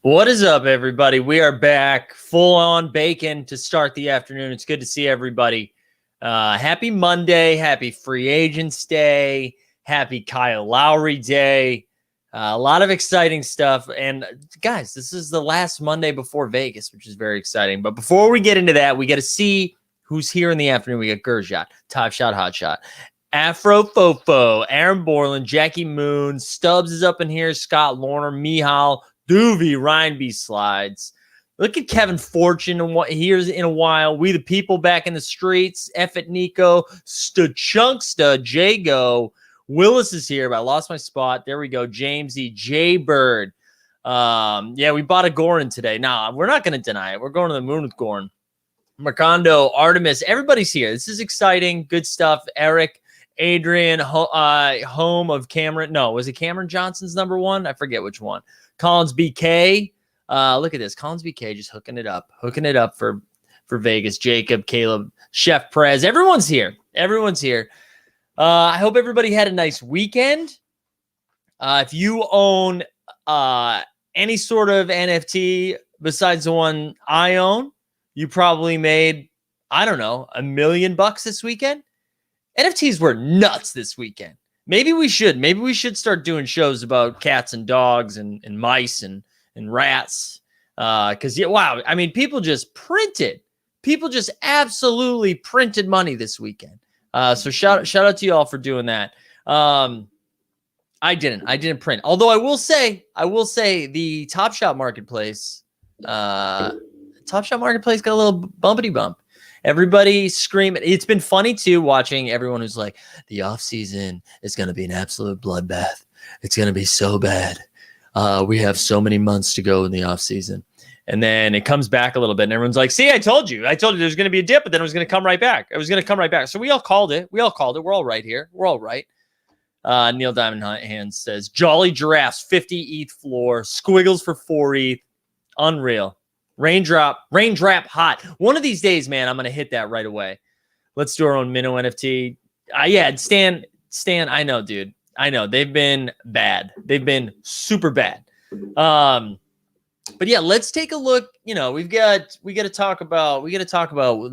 What is up, everybody? We are back full on bacon to start the afternoon. It's good to see everybody. Happy Monday. Happy Free Agents Day. Happy Kyle Lowry Day. A lot of exciting stuff. And guys, this is the last Monday before Vegas, which is very exciting. But before we get into that, we got to see who's here in the afternoon. We got Gershot, Top Shot, Hot Shot, Afro Fofo, Aaron Borland, Jackie Moon, Stubbs is up in here, Scott Lorner, Mihal, Doovie, Ryan B. Slides. Look at Kevin Fortune and what here's in a while. We the people back in the streets. F it Nico, Chunksta, Jago. Willis is here, but I lost my spot. There we go. Jamesy, J Bird. Yeah, we bought a Goran today. Nah, we're not going to deny it. We're going to the moon with Goran. Macondo, Artemis, everybody's here. This is exciting. Good stuff. Eric, Adrian, home of Cameron. No, was it Cameron Johnson's number one? I forget which one. Collins BK. Look at this. Collins BK just hooking it up for Vegas. Jacob, Caleb, Chef Prez. Everyone's here. Everyone's here. I hope everybody had a nice weekend. If you own any sort of NFT besides the one I own, you probably made, I don't know, $1 million this weekend. NFTs were nuts this weekend. Maybe we should start doing shows about cats and dogs and mice and rats. Because, yeah, wow. I mean, people just absolutely printed money this weekend. So shout out to you all for doing that. I didn't print. Although I will say the Top Shot Marketplace got a little bumpity bump. Everybody screaming. It's been funny too, watching everyone who's like, the off season is going to be an absolute bloodbath. It's going to be so bad. We have so many months to go in the off season. And then it comes back a little bit and everyone's like, see, I told you there's going to be a dip, but then it was going to come right back. So we all called it. We're all right here. We're all right. Neil Diamond Hands says, Jolly Giraffes, 50 ETH floor, Squiggles for 4 ETH. Unreal. Raindrop hot. One of these days, man, I'm going to hit that right away. Let's do our own Minnow NFT. Yeah, Stan, I know, dude. I know. They've been bad. They've been super bad. But yeah, let's take a look. You know, we got to talk about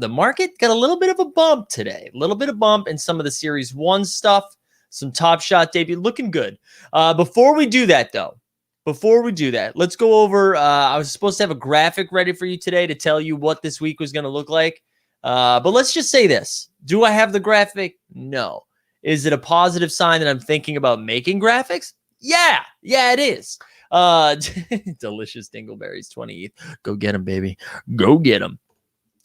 the market. Got a little bit of a bump today. A little bit of bump in some of the Series 1 stuff. Some Top Shot debut. Looking good. Before we do that, let's go over. I was supposed to have a graphic ready for you today to tell you what this week was going to look like. But let's just say this. Do I have the graphic? No. Is it a positive sign that I'm thinking about making graphics? Yeah, it is. Delicious dingleberries, 20 ETH. Go get them, baby. Go get them.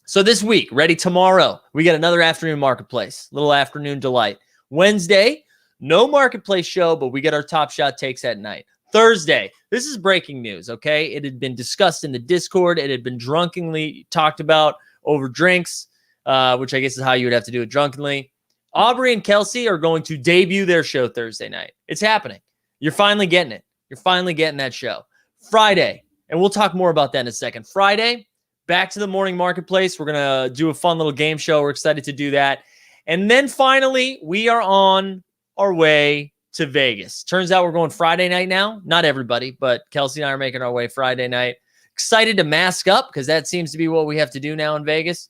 So this week, ready tomorrow, we got another afternoon marketplace. Little afternoon delight. Wednesday, no marketplace show, but we get our Top Shot takes at night. Thursday, this is breaking news, okay? It had been discussed in the Discord. It had been drunkenly talked about over drinks, which I guess is how you would have to do it drunkenly. Aubrey and Kelsey are going to debut their show Thursday night. It's happening. You're finally getting it. You're finally getting that show. Friday, and we'll talk more about that in a second. Friday, back to the morning marketplace. We're going to do a fun little game show. We're excited to do that. And then finally, we are on our way to Vegas. Turns out we're going Friday night now. Not everybody, but Kelsey and I are making our way Friday night. Excited to mask up because that seems to be what we have to do now in Vegas.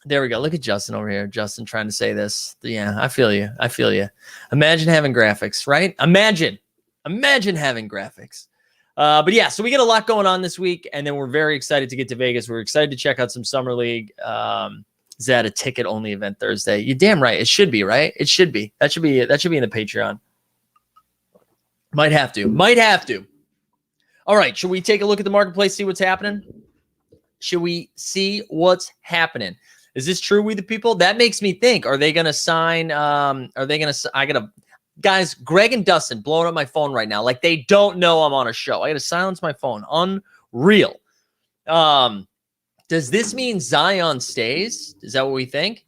There we go. Look at Justin over here. Justin trying to say this. Yeah, I feel you. Imagine having graphics, right? Imagine having graphics. But yeah, so we get a lot going on this week, and then we're very excited to get to Vegas. We're excited to check out some Summer League. Is that a ticket-only event Thursday? You're damn right. It should be, right? It should be. That should be in the Patreon. Might have to. All right, should we take a look at the marketplace, see what's happening? Is this true, we the people? That makes me think, are they going to sign? Guys, Greg and Dustin blowing up my phone right now. Like they don't know I'm on a show. I got to silence my phone. Unreal. Does this mean Zion stays? Is that what we think?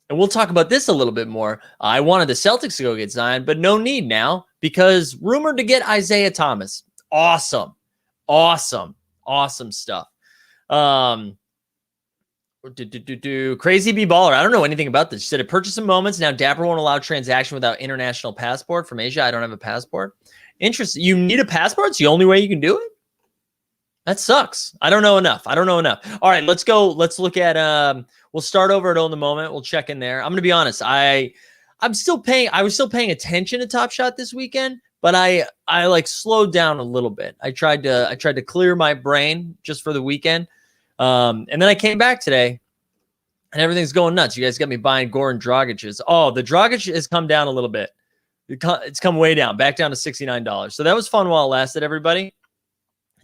And we'll talk about this a little bit more. I wanted the Celtics to go get Zion, but no need now because rumored to get Isaiah Thomas. Awesome stuff. Crazy B Baller. I don't know anything about this. She said, it purchased in moments. Now Dapper won't allow transaction without international passport from Asia. I don't have a passport. Interesting. You need a passport? It's the only way you can do it? That sucks. I don't know enough. All right, let's go. Let's look at we'll start over at Own the Moment. We'll check in there. I'm gonna be honest. I was still paying attention to Top Shot this weekend, but I like slowed down a little bit. I tried to clear my brain just for the weekend. And then I came back today and everything's going nuts. You guys got me buying Goran Dragic's. Oh, the Dragic has come down a little bit. It's come way down, back down to $69. So that was fun while it lasted, everybody.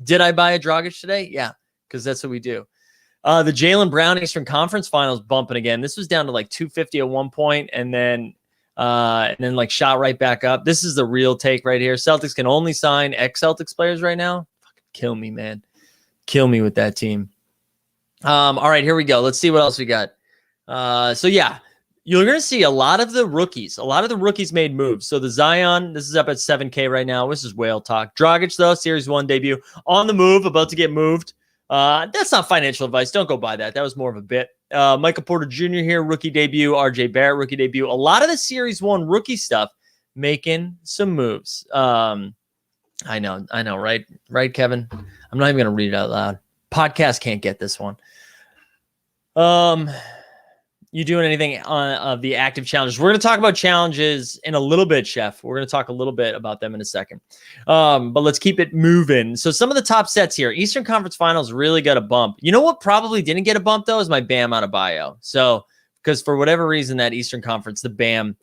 Did I buy a Dragic today? Yeah, because that's what we do. The Jaylen Brown Eastern Conference Finals bumping again. This was down to like 250 at one point, and then like shot right back up. This is the real take right here. Celtics can only sign ex-Celtics players right now. Fucking kill me, man. Kill me with that team. All right, here we go. Let's see what else we got. So yeah, you're going to see a lot of the rookies. A lot of the rookies made moves. So the Zion, this is up at 7K right now. This is whale talk. Dragic, though, Series 1 debut. On the move, about to get moved. That's not financial advice. Don't go buy that. That was more of a bit. Michael Porter Jr. here, rookie debut. RJ Barrett, rookie debut. A lot of the Series 1 rookie stuff making some moves. I know, right, Kevin? I'm not even going to read it out loud. Podcast can't get this one. You doing anything on the active challenges? We're going to talk about challenges in a little bit, Chef. We're going to talk a little bit about them in a second. But let's keep it moving. So some of the top sets here. Eastern Conference Finals really got a bump. You know what probably didn't get a bump, though, is my Bam out of bio. So, because for whatever reason, that Eastern Conference, the Bam,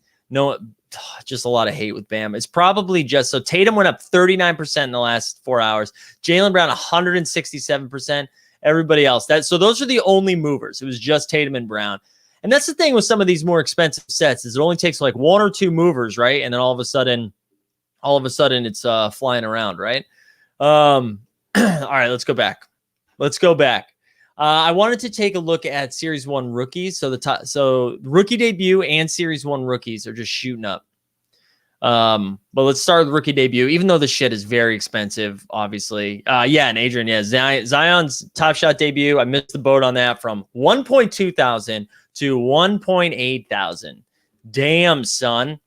just a lot of hate with Bam. It's probably just, so Tatum went up 39% in the last 4 hours. Jaylen Brown, 167%. Everybody else. So those are the only movers. It was just Tatum and Brown. And that's the thing with some of these more expensive sets is it only takes like one or two movers, right? And then all of a sudden it's flying around, right? All right, let's go back. I wanted to take a look at Series 1 rookies. So rookie debut and Series 1 rookies are just shooting up. But let's start with rookie debut, even though the shit is very expensive, obviously. And Adrian, Zion's Top Shot debut. I missed the boat on that from 1.2 thousand to 1.8 thousand. Damn, son.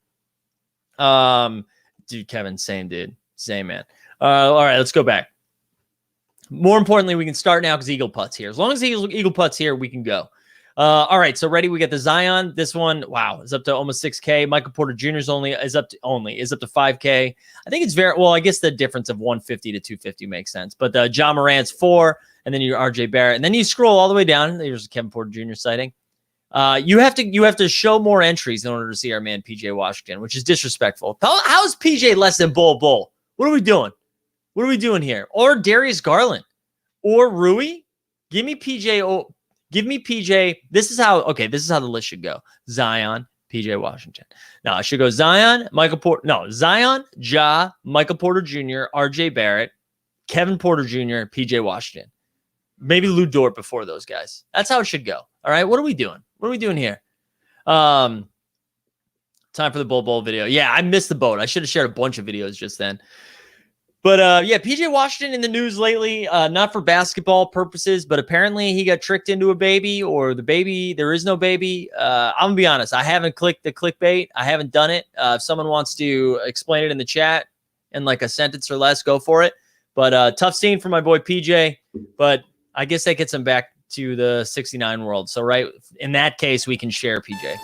Dude, Kevin, same dude. Same man. All right, let's go back. More importantly, we can start now because Eagle Putt's here. As long as Eagle Putt's here, we can go. All right, so ready? We got the Zion. This one, wow, is up to almost 6K. Michael Porter Jr. is up to 5K. I think it's very well. I guess the difference of 150 to 250 makes sense. But John Morant's 4, and then you RJ Barrett, and then you scroll all the way down. There's a Kevin Porter Jr. sighting. You have to show more entries in order to see our man PJ Washington, which is disrespectful. How is PJ less than Bull? What are we doing? What are we doing here? Or Darius Garland or Rui? Give me PJ. Give me PJ. This is how the list should go. Zion, PJ Washington. Now it should go Zion, Zion, Ja, Michael Porter Jr., RJ Barrett, Kevin Porter Jr., PJ Washington. Maybe Lou Dort before those guys. That's how it should go. All right. What are we doing? What are we doing here? Time for the Bull video. Yeah, I missed the boat. I should have shared a bunch of videos just then. But PJ Washington in the news lately, not for basketball purposes, but apparently he got tricked into a baby, or there is no baby. I'm going to be honest. I haven't clicked the clickbait. I haven't done it. If someone wants to explain it in the chat in like a sentence or less, go for it. But tough scene for my boy PJ, but I guess that gets him back to the 69 world. So right in that case, we can share PJ.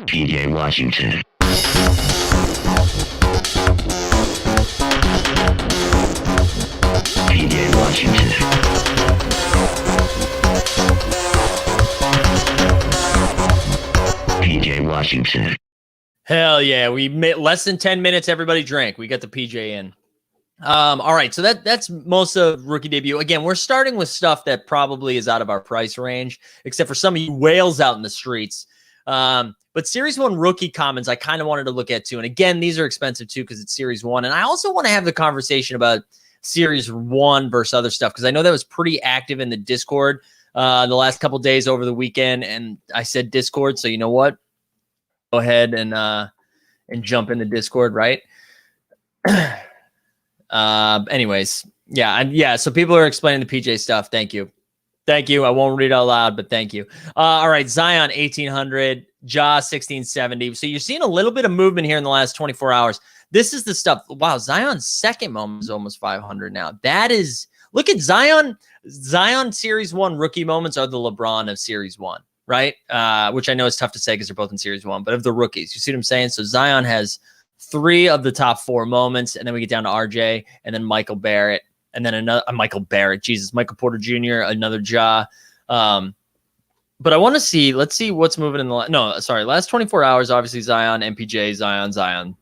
PJ Washington. PJ Washington. PJ Washington. Hell yeah. We made less than 10 minutes. Everybody drank. We got the PJ in. All right. So that's most of rookie debut. Again, we're starting with stuff that probably is out of our price range, except for some of you whales out in the streets. But Series 1 rookie commons, I kind of wanted to look at too. And again, these are expensive too, because it's Series 1. And I also want to have the conversation about Series 1 versus other stuff, because I know that was pretty active in the Discord the last couple days over the weekend. And I said Discord, so you know what? Go ahead and jump in the Discord, right? Anyways, yeah. So people are explaining the PJ stuff. Thank you. I won't read it out loud, but thank you. All right, Zion 1800, Ja 1670. So you're seeing a little bit of movement here in the last 24 hours. This is the stuff. Wow, Zion's second moment is almost 500 now. That is, look at Zion. Zion Series 1 rookie moments are the LeBron of Series 1, right? Which I know is tough to say because they're both in Series 1, but of the rookies, you see what I'm saying? So Zion has 3 of the top 4 moments, and then we get down to RJ, and then Michael Barrett, and then another Michael Porter Jr., another Ja. But I want to see, let's see what's moving in the last 24 hours, obviously Zion, MPJ, Zion.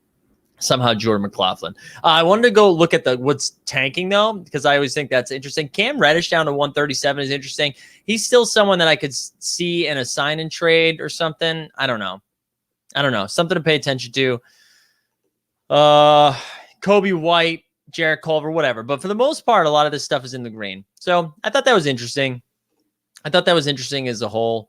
Somehow Jordan McLaughlin. I wanted to go look at what's tanking though, because I always think that's interesting. Cam Reddish down to 137 is interesting. He's still someone that I could see in a sign and trade or something. I don't know. Something to pay attention to. Kobe White, Jarrett Culver, whatever. But for the most part, a lot of this stuff is in the green. So I thought that was interesting. As a whole.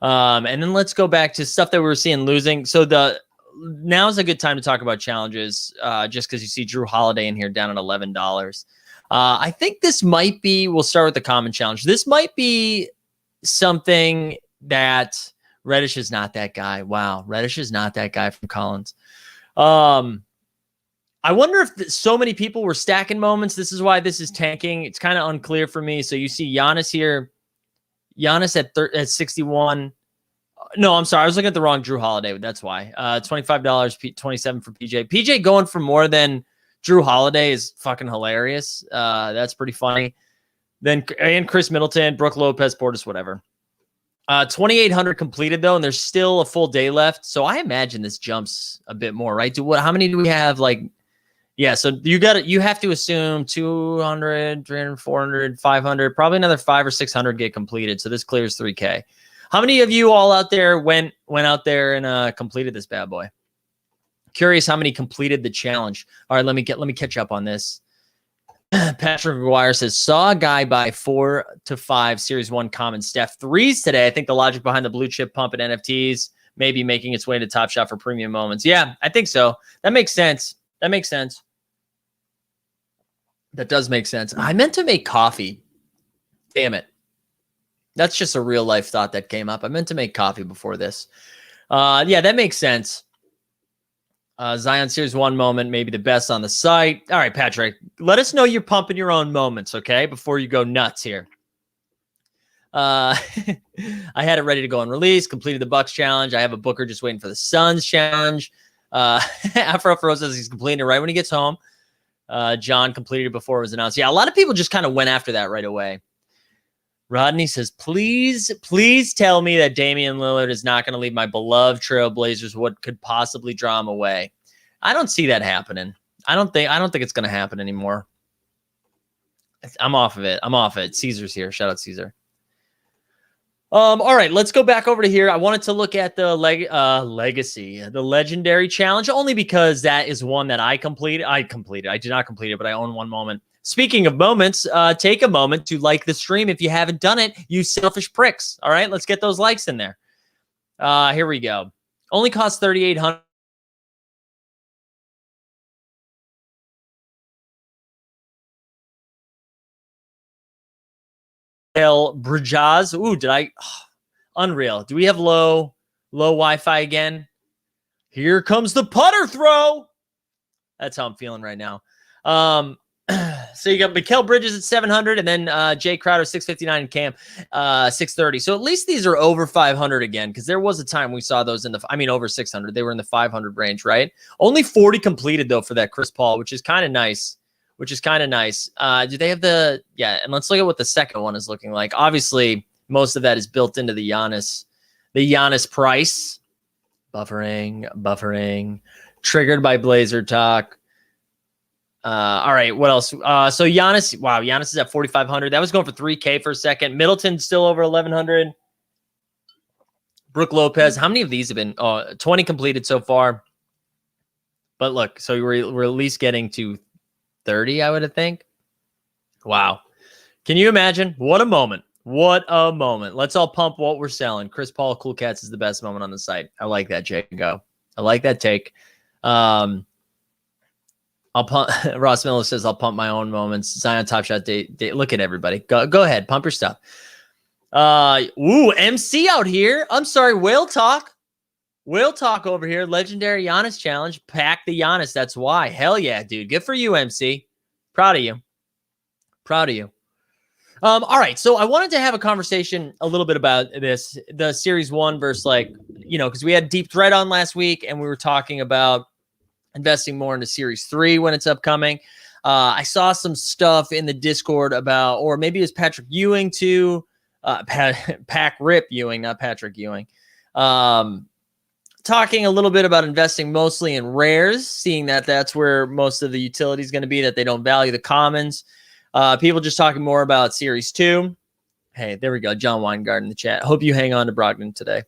And then let's go back to stuff that we were seeing losing. So now's a good time to talk about challenges, just because you see Drew Holiday in here down at $11. I think this might be, we'll start with the common challenge. This might be something that Reddish is not that guy. Wow. Reddish is not that guy from Collins. I wonder if so many people were stacking moments. This is why this is tanking. It's kind of unclear for me. So you see Giannis here. Giannis at 61. No, I'm sorry. I was looking at the wrong Drew Holiday. That's why. $25, 27 for PJ. PJ going for more than Drew Holiday is fucking hilarious. That's pretty funny. And Chris Middleton, Brooke Lopez, Portis, whatever. 2,800 completed though, and there's still a full day left. So I imagine this jumps a bit more, right? How many do we have? So you have to assume 200, 300, 400, 500, probably another 500 or 600 get completed. So this clears 3K. How many of you all out there went out there and completed this bad boy? Curious how many completed the challenge. All right, let me catch up on this. Patrick McGuire says, saw a guy buy 4 to 5 Series 1 common Steph 3s today. I think the logic behind the blue chip pump at NFTs may be making its way to Top Shot for premium moments. Yeah, I think so. That makes sense. That does make sense. I meant to make coffee. Damn it. That's just a real life thought that came up. I meant to make coffee before this. Yeah, that makes sense. Zion Series 1 moment, maybe the best on the site. All right, Patrick, let us know you're pumping your own moments, okay, before you go nuts here. I had it ready to go on release, completed the Bucks challenge. I have a Booker just waiting for the Suns challenge. Afro Fro says he's completing it right when he gets home. John completed it before it was announced. Yeah, a lot of people just kind of went after that right away. Rodney says, please tell me that Damian Lillard is not going to leave my beloved Trailblazers. What could possibly draw him away? I don't see that happening. I don't think it's going to happen anymore. I'm off of it. Caesar's here. Shout out Caesar. All right, let's go back over to here. I wanted to look at the legacy, the legendary challenge, only because that is one that I completed. I did not complete it, but I own one moment. Speaking of moments, take a moment to like the stream. If you haven't done it, you selfish pricks. All right, let's get those likes in there. Here we go. Only costs $3,800. Bridges. Ooh, unreal. Do we have low Wi-Fi again? Here comes the putter throw. That's how I'm feeling right now. So you got Mikal Bridges at 700, and then Jay Crowder 659 and Cam 630. So at least these are over 500 again, because there was a time we saw those over 600. They were in the 500 range, right? Only 40 completed though for that Chris Paul, which is kind of nice. Do they have and let's look at what the second one is looking like. Obviously, most of that is built into the Giannis price. Buffering, triggered by Blazer talk. All right, what else? So Giannis, wow, Giannis is at 4,500. That was going for 3K for a second. Middleton still over 1,100. Brooke Lopez, how many of these have been? 20 completed so far. But look, so we're at least getting to 30, I would think. Wow. Can you imagine? What a moment. Let's all pump what we're selling. Chris Paul, Cool Cats is the best moment on the site. I like that, Jago. I like that take. I'll pump. Ross Miller says, I'll pump my own moments. Zion Top Shot date. Look at everybody. Go ahead. Pump your stuff. MC out here. I'm sorry. Whale Talk. We'll talk over here. Legendary Giannis challenge. Pack the Giannis. That's why. Hell yeah, dude. Good for you, MC. Proud of you. Proud of you. All right. So I wanted to have a conversation a little bit about this, the series one versus because we had Deep Threat on last week and we were talking about investing more into series three when it's upcoming. I saw some stuff in the Discord about, or maybe it was Patrick Ewing too. Pack Rip Ewing, not Patrick Ewing. Talking a little bit about investing mostly in rares, seeing that that's where most of the utility is going to be, that they don't value the commons. People just talking more about series two. Hey, there we go. John Weingart in the chat. Hope you hang on to Brogdon today.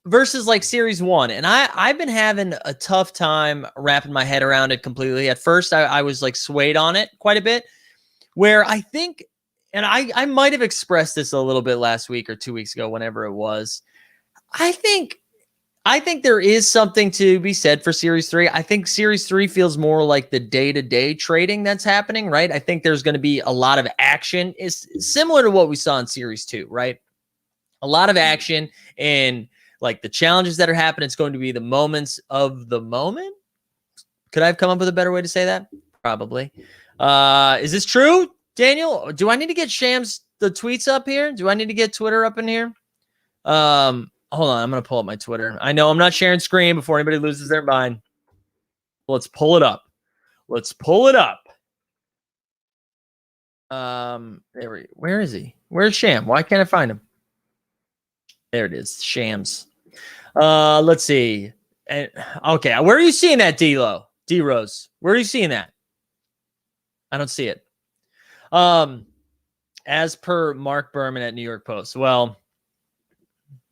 Versus like series one. And I've been having a tough time wrapping my head around it completely. At first, I was like swayed on it quite a bit, where I think, and I might have expressed this a little bit last week or 2 weeks ago, whenever it was. I think there is something to be said for series three. I think series three feels more like the day-to-day trading that's happening, right? I think there's going to be a lot of action. It's similar to what we saw in series two, right? A lot of action and like the challenges that are happening. It's going to be the moments of the moment. Could I have come up with a better way to say that? Probably. Is this true, Daniel? Do I need to get Shams the tweets up here? Do I need to get Twitter up in here? Hold on, I'm going to pull up my Twitter. I know I'm not sharing screen before anybody loses their mind. Let's pull it up. Let's pull it up. Where is he? Where's Sham? Why can't I find him? There it is. Shams. Let's see. Okay, where are you seeing that, D-Lo? D-Rose? Where are you seeing that? I don't see it. As per Mark Berman at New York Post. Well,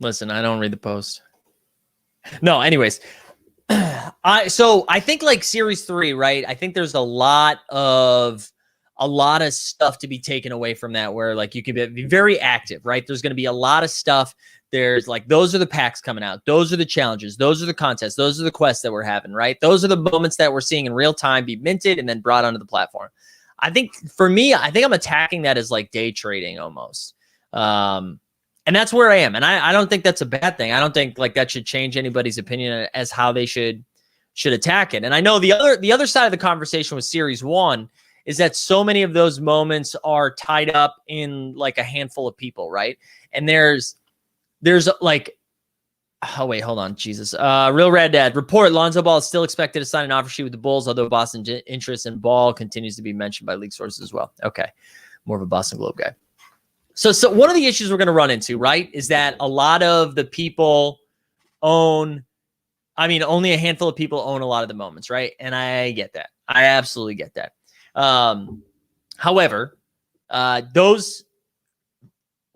listen, I don't read the post. No, anyways. I think like series three, right? I think there's a lot of stuff to be taken away from that, where like you can be very active, right? There's going to be a lot of stuff. There's like, those are the packs coming out. Those are the challenges. Those are the contests. Those are the quests that we're having, right? Those are the moments that we're seeing in real time be minted and then brought onto the platform. I think for me, I'm attacking that as like day trading almost. And that's where I am. And I don't think that's a bad thing. I don't think like that should change anybody's opinion as how they should attack it. And I know the other side of the conversation with series one is that so many of those moments are tied up in like a handful of people, right? And there's like, oh wait, hold on, Jesus. Real Red Dad report: Lonzo Ball is still expected to sign an offer sheet with the Bulls, although Boston's interest in Ball continues to be mentioned by league sources as well. Okay, more of a Boston Globe guy. So one of the issues we're going to run into, right, is that a lot of the people only a handful of people own a lot of the moments, right? And I get that. I absolutely get that. However, those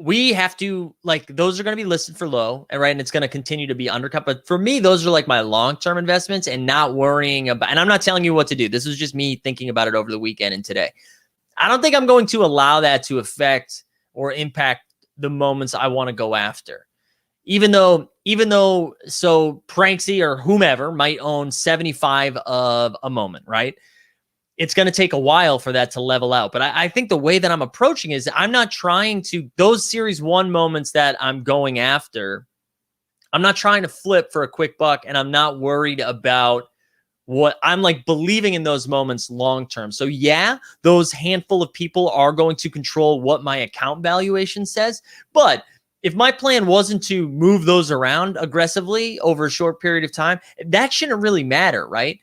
we have to, like, those are going to be listed for low, and right, and it's going to continue to be undercut. But for me, those are like my long-term investments, and not worrying about, and I'm not telling you what to do. This is just me thinking about it over the weekend and today. I don't think I'm going to allow that to affect or impact the moments I want to go after. Even though so Pranksy or whomever might own 75 of a moment, right? It's going to take a while for that to level out. But I think the way that I'm approaching is I'm not trying to, those series one moments that I'm going after, I'm not trying to flip for a quick buck, and I'm not worried about what I'm like believing in those moments long-term. So yeah, those handful of people are going to control what my account valuation says. But if my plan wasn't to move those around aggressively over a short period of time, that shouldn't really matter, right?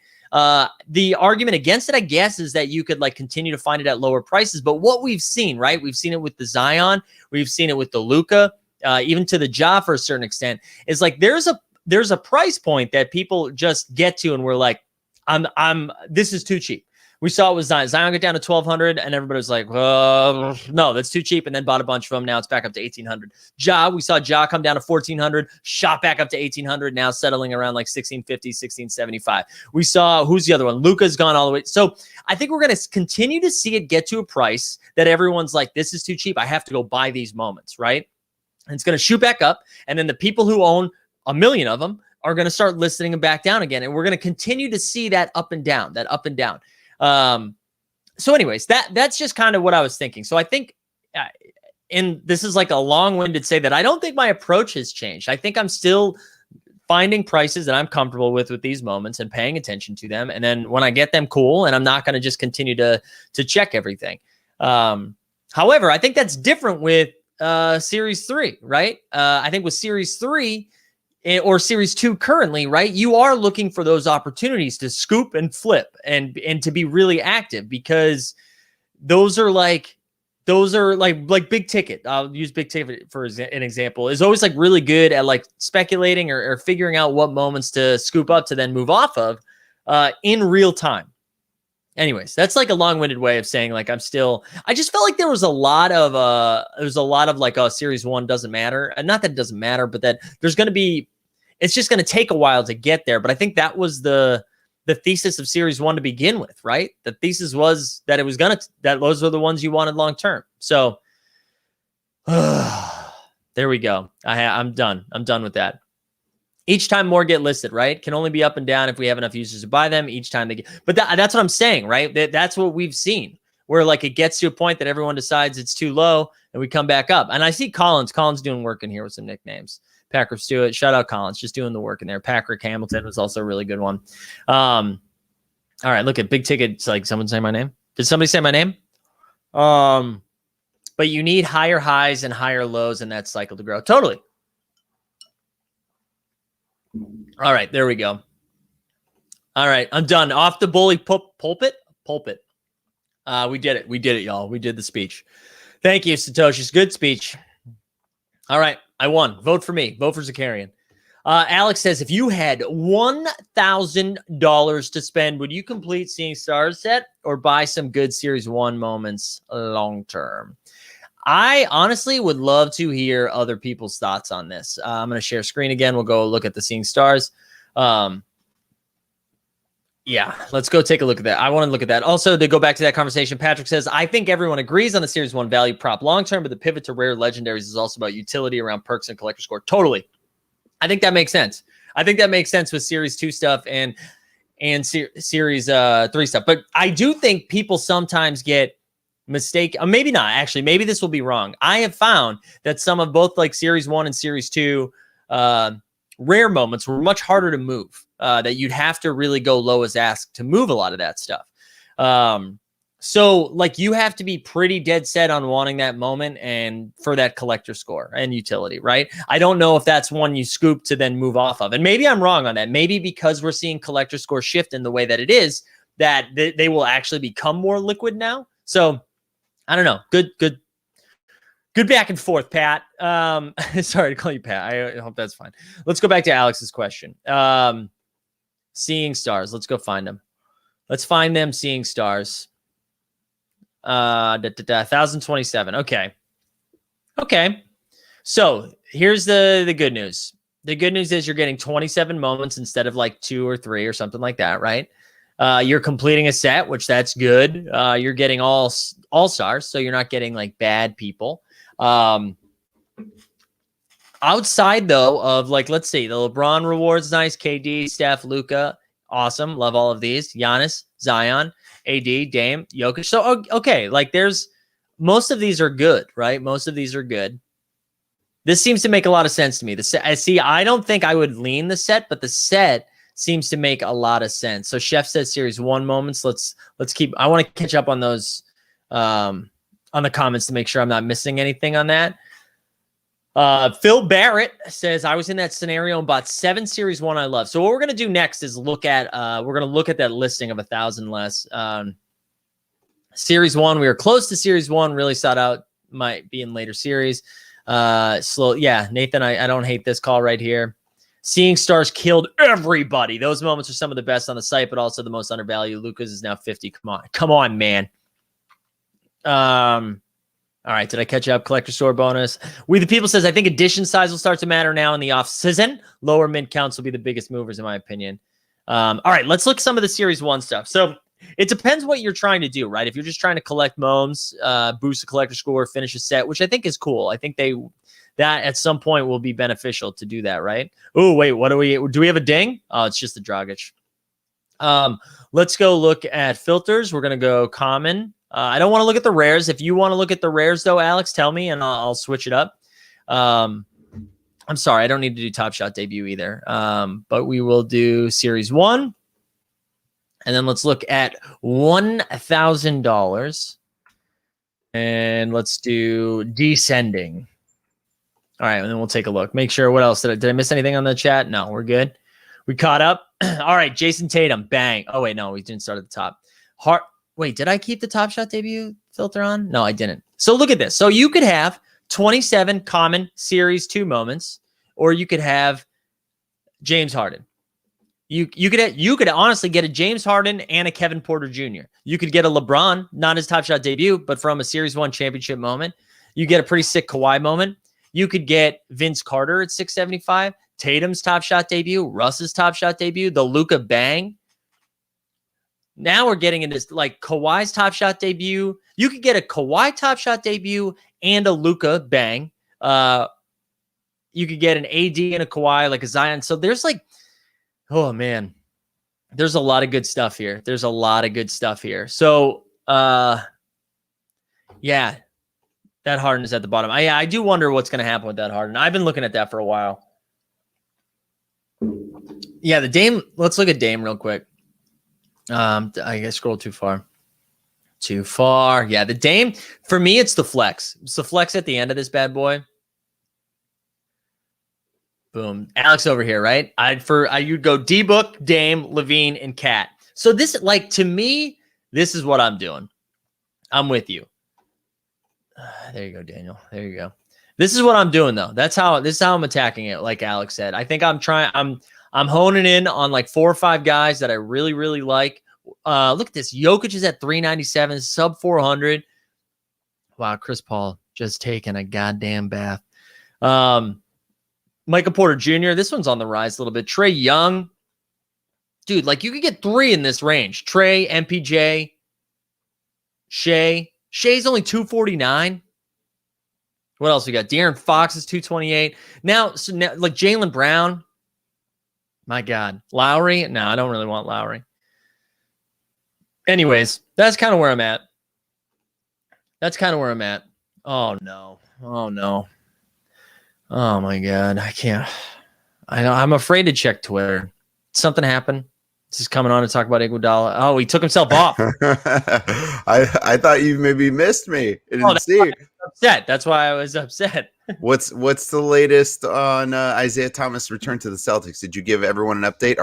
The argument against it, I guess, is that you could like continue to find it at lower prices. But what we've seen, right? We've seen it with the Zion. We've seen it with the Luka, even to the Ja for a certain extent, is like there's a price point that people just get to, and we're like, this is too cheap. We saw it with Zion. Zion got down to 1,200, and everybody was like, no, that's too cheap, and then bought a bunch of them. Now it's back up to 1,800. We saw Ja come down to 1,400, shot back up to 1,800, now settling around like 1,650, 1,675. We saw, who's the other one? Luka's gone all the way. So I think we're going to continue to see it get to a price that everyone's like, this is too cheap. I have to go buy these moments, right? And it's going to shoot back up, and then the people who own a million of them are going to start listing them back down again. And we're going to continue to see that up and down. So anyways, that's just kind of what I was thinking. So I think and this is like a long-winded say that I don't think my approach has changed. I think I'm still finding prices that I'm comfortable with these moments and paying attention to them. And then when I get them, cool. And I'm not going to just continue to check everything. However, I think that's different with Series 3, right? I think with Series 3 or Series 2 currently, right, you are looking for those opportunities to scoop and flip and to be really active, because those are like big ticket. I'll use big ticket for an example. Is always like really good at like speculating or figuring out what moments to scoop up to then move off of in real time. Anyways, that's like a long-winded way of saying like I just felt like there was a lot of like, oh, Series 1 doesn't matter. And not that it doesn't matter, but that it's just going to take a while to get there. But I think that was the thesis of Series 1 to begin with, right? The thesis was that that those were the ones you wanted long-term. So there we go. I'm done. I'm done with that. Each time more get listed, right? Can only be up and down if we have enough users to buy them each time they get. But that's what I'm saying, right? That's what we've seen, where like it gets to a point that everyone decides it's too low and we come back up. And I see Collins doing work in here with some nicknames. Patrick Stewart, shout out Collins, just doing the work in there. Patrick Hamilton was also a really good one. All right, look at big ticket. It's like someone say my name. Did somebody say my name? But you need higher highs and higher lows in that cycle to grow. Totally. All right, there we go. All right, I'm done. Off the bully pulpit. We did it, y'all. We did the speech. Thank you, Satoshi's good speech. All right, I won. Vote for me. Vote for Zakarian. Alex says, if you had $1,000 to spend, would you complete Seeing Stars set or buy some good Series 1 moments long term? I honestly would love to hear other people's thoughts on this. I'm going to share screen again. We'll go look at the Seeing Stars. Yeah, let's go take a look at that. I want to look at that. Also, to go back to that conversation, Patrick says, I think everyone agrees on the Series 1 value prop long-term, but the pivot to rare legendaries is also about utility around perks and collector score. Totally. I think that makes sense. I think that makes sense with Series 2 stuff and Series 3 stuff. But I do think people sometimes get mistaken. Maybe not, actually. Maybe this will be wrong. I have found that some of both like Series 1 and Series 2 rare moments were much harder to move. That you'd have to really go low as ask to move a lot of that stuff. So like you have to be pretty dead set on wanting that moment and for that collector score and utility, right? I don't know if that's one you scoop to then move off of. And maybe I'm wrong on that. Maybe because we're seeing collector score shift in the way that it is, that they will actually become more liquid now. So I don't know. Good back and forth, Pat. Sorry to call you Pat. I hope that's fine. Let's go back to Alex's question. Seeing Stars. Let's go find them. Let's find them. Seeing Stars. 1027. Okay. So here's the good news. The good news is you're getting 27 moments instead of like 2 or 3 or something like that, right? You're completing a set, which that's good. You're getting all stars, so you're not getting like bad people. Outside though of like, let's see, the LeBron rewards, nice. KD, Steph, Luka, awesome. Love all of these. Giannis, Zion, AD, Dame, Jokic. So okay, like there's most of these are good, right? Most of these are good. This seems to make a lot of sense to me. I don't think I would lean the set, but the set seems to make a lot of sense. So Chef says Series 1 moments. Let's keep. I want to catch up on those on the comments to make sure I'm not missing anything on that. Phil Barrett says, I was in that scenario and bought 7 Series 1 I love. So what we're going to do next is look at that listing of 1,000 less. Series 1, we were close to Series 1, really sought out, might be in later series. Slow. Yeah, Nathan, I don't hate this call right here. Seeing Stars killed everybody. Those moments are some of the best on the site, but also the most undervalued. Lucas is now 50. Come on, man. All right, did I catch up? Collector store bonus. We the People says, I think edition size will start to matter now in the off-season. Lower mid counts will be the biggest movers, in my opinion. All right, let's look at some of the Series 1 stuff. So it depends what you're trying to do, right? If you're just trying to collect moms, boost the collector score, finish a set, which I think is cool. I think that at some point will be beneficial to do that, right? Oh, wait, do we have a ding? Oh, it's just the Dragic. Let's go look at filters. We're going to go common. I don't want to look at the rares. If you want to look at the rares, though, Alex, tell me, and I'll switch it up. I'm sorry, I don't need to do Top Shot debut either. But we will do Series 1. And then let's look at $1,000. And let's do Descending. All right, and then we'll take a look. Make sure, what else? Did I miss anything on the chat? No, we're good. We caught up. All right, Jason Tatum, bang. Oh, wait, no, we didn't start at the top. Wait, did I keep the Top Shot debut filter on? No, I didn't. So look at this. So you could have 27 common Series 2 moments, or you could have James Harden. You could honestly get a James Harden and a Kevin Porter Jr. You could get a LeBron, not his Top Shot debut, but from a Series 1 championship moment. You get a pretty sick Kawhi moment. You could get Vince Carter at 675, Tatum's Top Shot debut, Russ's Top Shot debut, the Luka bang. Now we're getting into like Kawhi's Top Shot debut. You could get a Kawhi Top Shot debut and a Luka bang. You could get an AD and a Kawhi, like a Zion. So there's like, oh man, there's a lot of good stuff here. So, yeah, that Harden is at the bottom. I do wonder what's going to happen with that Harden. I've been looking at that for a while. Yeah, the Dame. Let's look at Dame real quick. I guess scroll too far. Yeah, the Dame, for me, it's the flex. It's the flex at the end of this bad boy. Boom. Alex over here, right? You'd go D-Book, Dame, Levine, and Cat. So this, like, to me, this is what I'm doing. I'm with you. There you go, Daniel. There you go. This is what I'm doing, though. This is how I'm attacking it, like Alex said. I think I'm honing in on like 4 or 5 guys that I really, really like. Look at this. Jokic is at 397, sub 400. Wow, Chris Paul just taking a goddamn bath. Michael Porter Jr., this one's on the rise a little bit. Trae Young. Dude, like you could get 3 in this range. Trae, MPJ, Shea. Shea's only 249. What else we got? De'Aaron Fox is 228. Now, like Jaylen Brown. My God. Lowry? No, I don't really want Lowry. Anyways, that's kind of where I'm at. Oh, no. Oh, my God. I can't. I'm afraid to check Twitter. Something happened. He's coming on to talk about Iguodala. Oh, he took himself off. I thought you maybe missed me. I didn't see. That's why I was upset. What's the latest on Isaiah Thomas' return to the Celtics? Did you give everyone an update?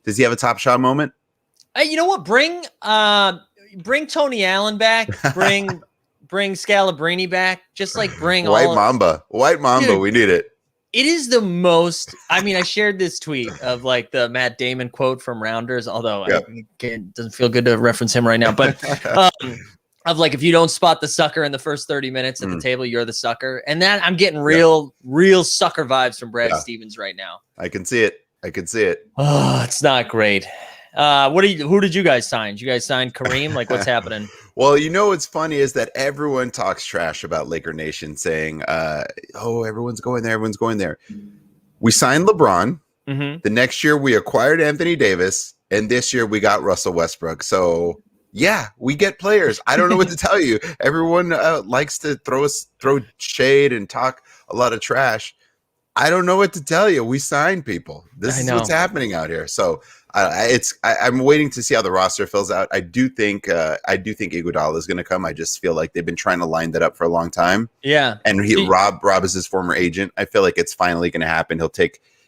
Does he have a Top Shot moment? You know what? Bring Tony Allen back. Bring Scalabrine back. Just like bring White Mamba. Dude, we need it. It is the most. I mean, I shared this tweet of like the Matt Damon quote from Rounders, although it doesn't feel good to reference him right now. But of like, if you don't spot the sucker in the first 30 minutes at the table, you're the sucker. And that I'm getting real sucker vibes from Brad Stevens right now. I can see it. Oh, it's not great. Who did you guys sign? Did you guys sign Kareem? Like, what's happening? Well, what's funny is that everyone talks trash about Laker Nation, saying, everyone's going there. We signed LeBron. Mm-hmm. The next year we acquired Anthony Davis, and this year we got Russell Westbrook. So yeah, we get players. I don't know what to tell you. Everyone likes to throw shade and talk a lot of trash. I don't know what to tell you. We sign people. This is what's happening out here. So I'm waiting to see how the roster fills out. I do think Iguodala is going to come. I just feel like they've been trying to line that up for a long time. Yeah. And Rob is his former agent. I feel like it's finally going to happen.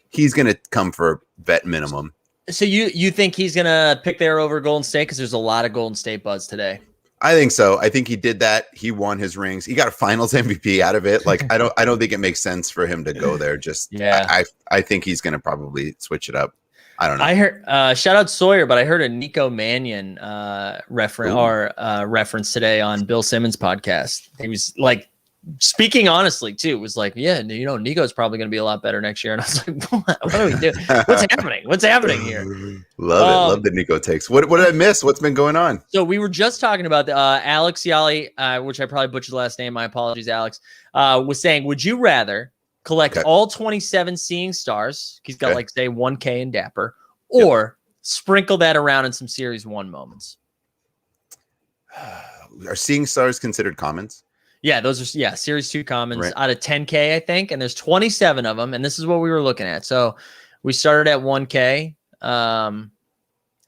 He's going to come for vet minimum. So you think he's going to pick there over Golden State? Because there's a lot of Golden State buzz today. I think so. I think he did that. He won his rings. He got a Finals MVP out of it. Like I don't think it makes sense for him to go there. Just I think he's going to probably switch it up. I don't know. I heard shout out Sawyer, but I heard a Nico Mannion reference today on Bill Simmons' podcast. He was like speaking honestly too. It was like, yeah, Nico's probably going to be a lot better next year. And I was like, what do we do? What's happening? What's happening here? Love the Nico takes. What did I miss? What's been going on? So we were just talking about the Alex Yali, which I probably butchered the last name. My apologies, Alex. Was saying, would you rather collect all 27 Seeing Stars? He's got like say 1K in Dapper, or sprinkle that around in some Series 1 moments. Are seeing stars considered commons? Yeah, those are Series 2 commons Right. out of 10K, I think, and there's 27 of them, and this is what we were looking at. So we started at 1K, and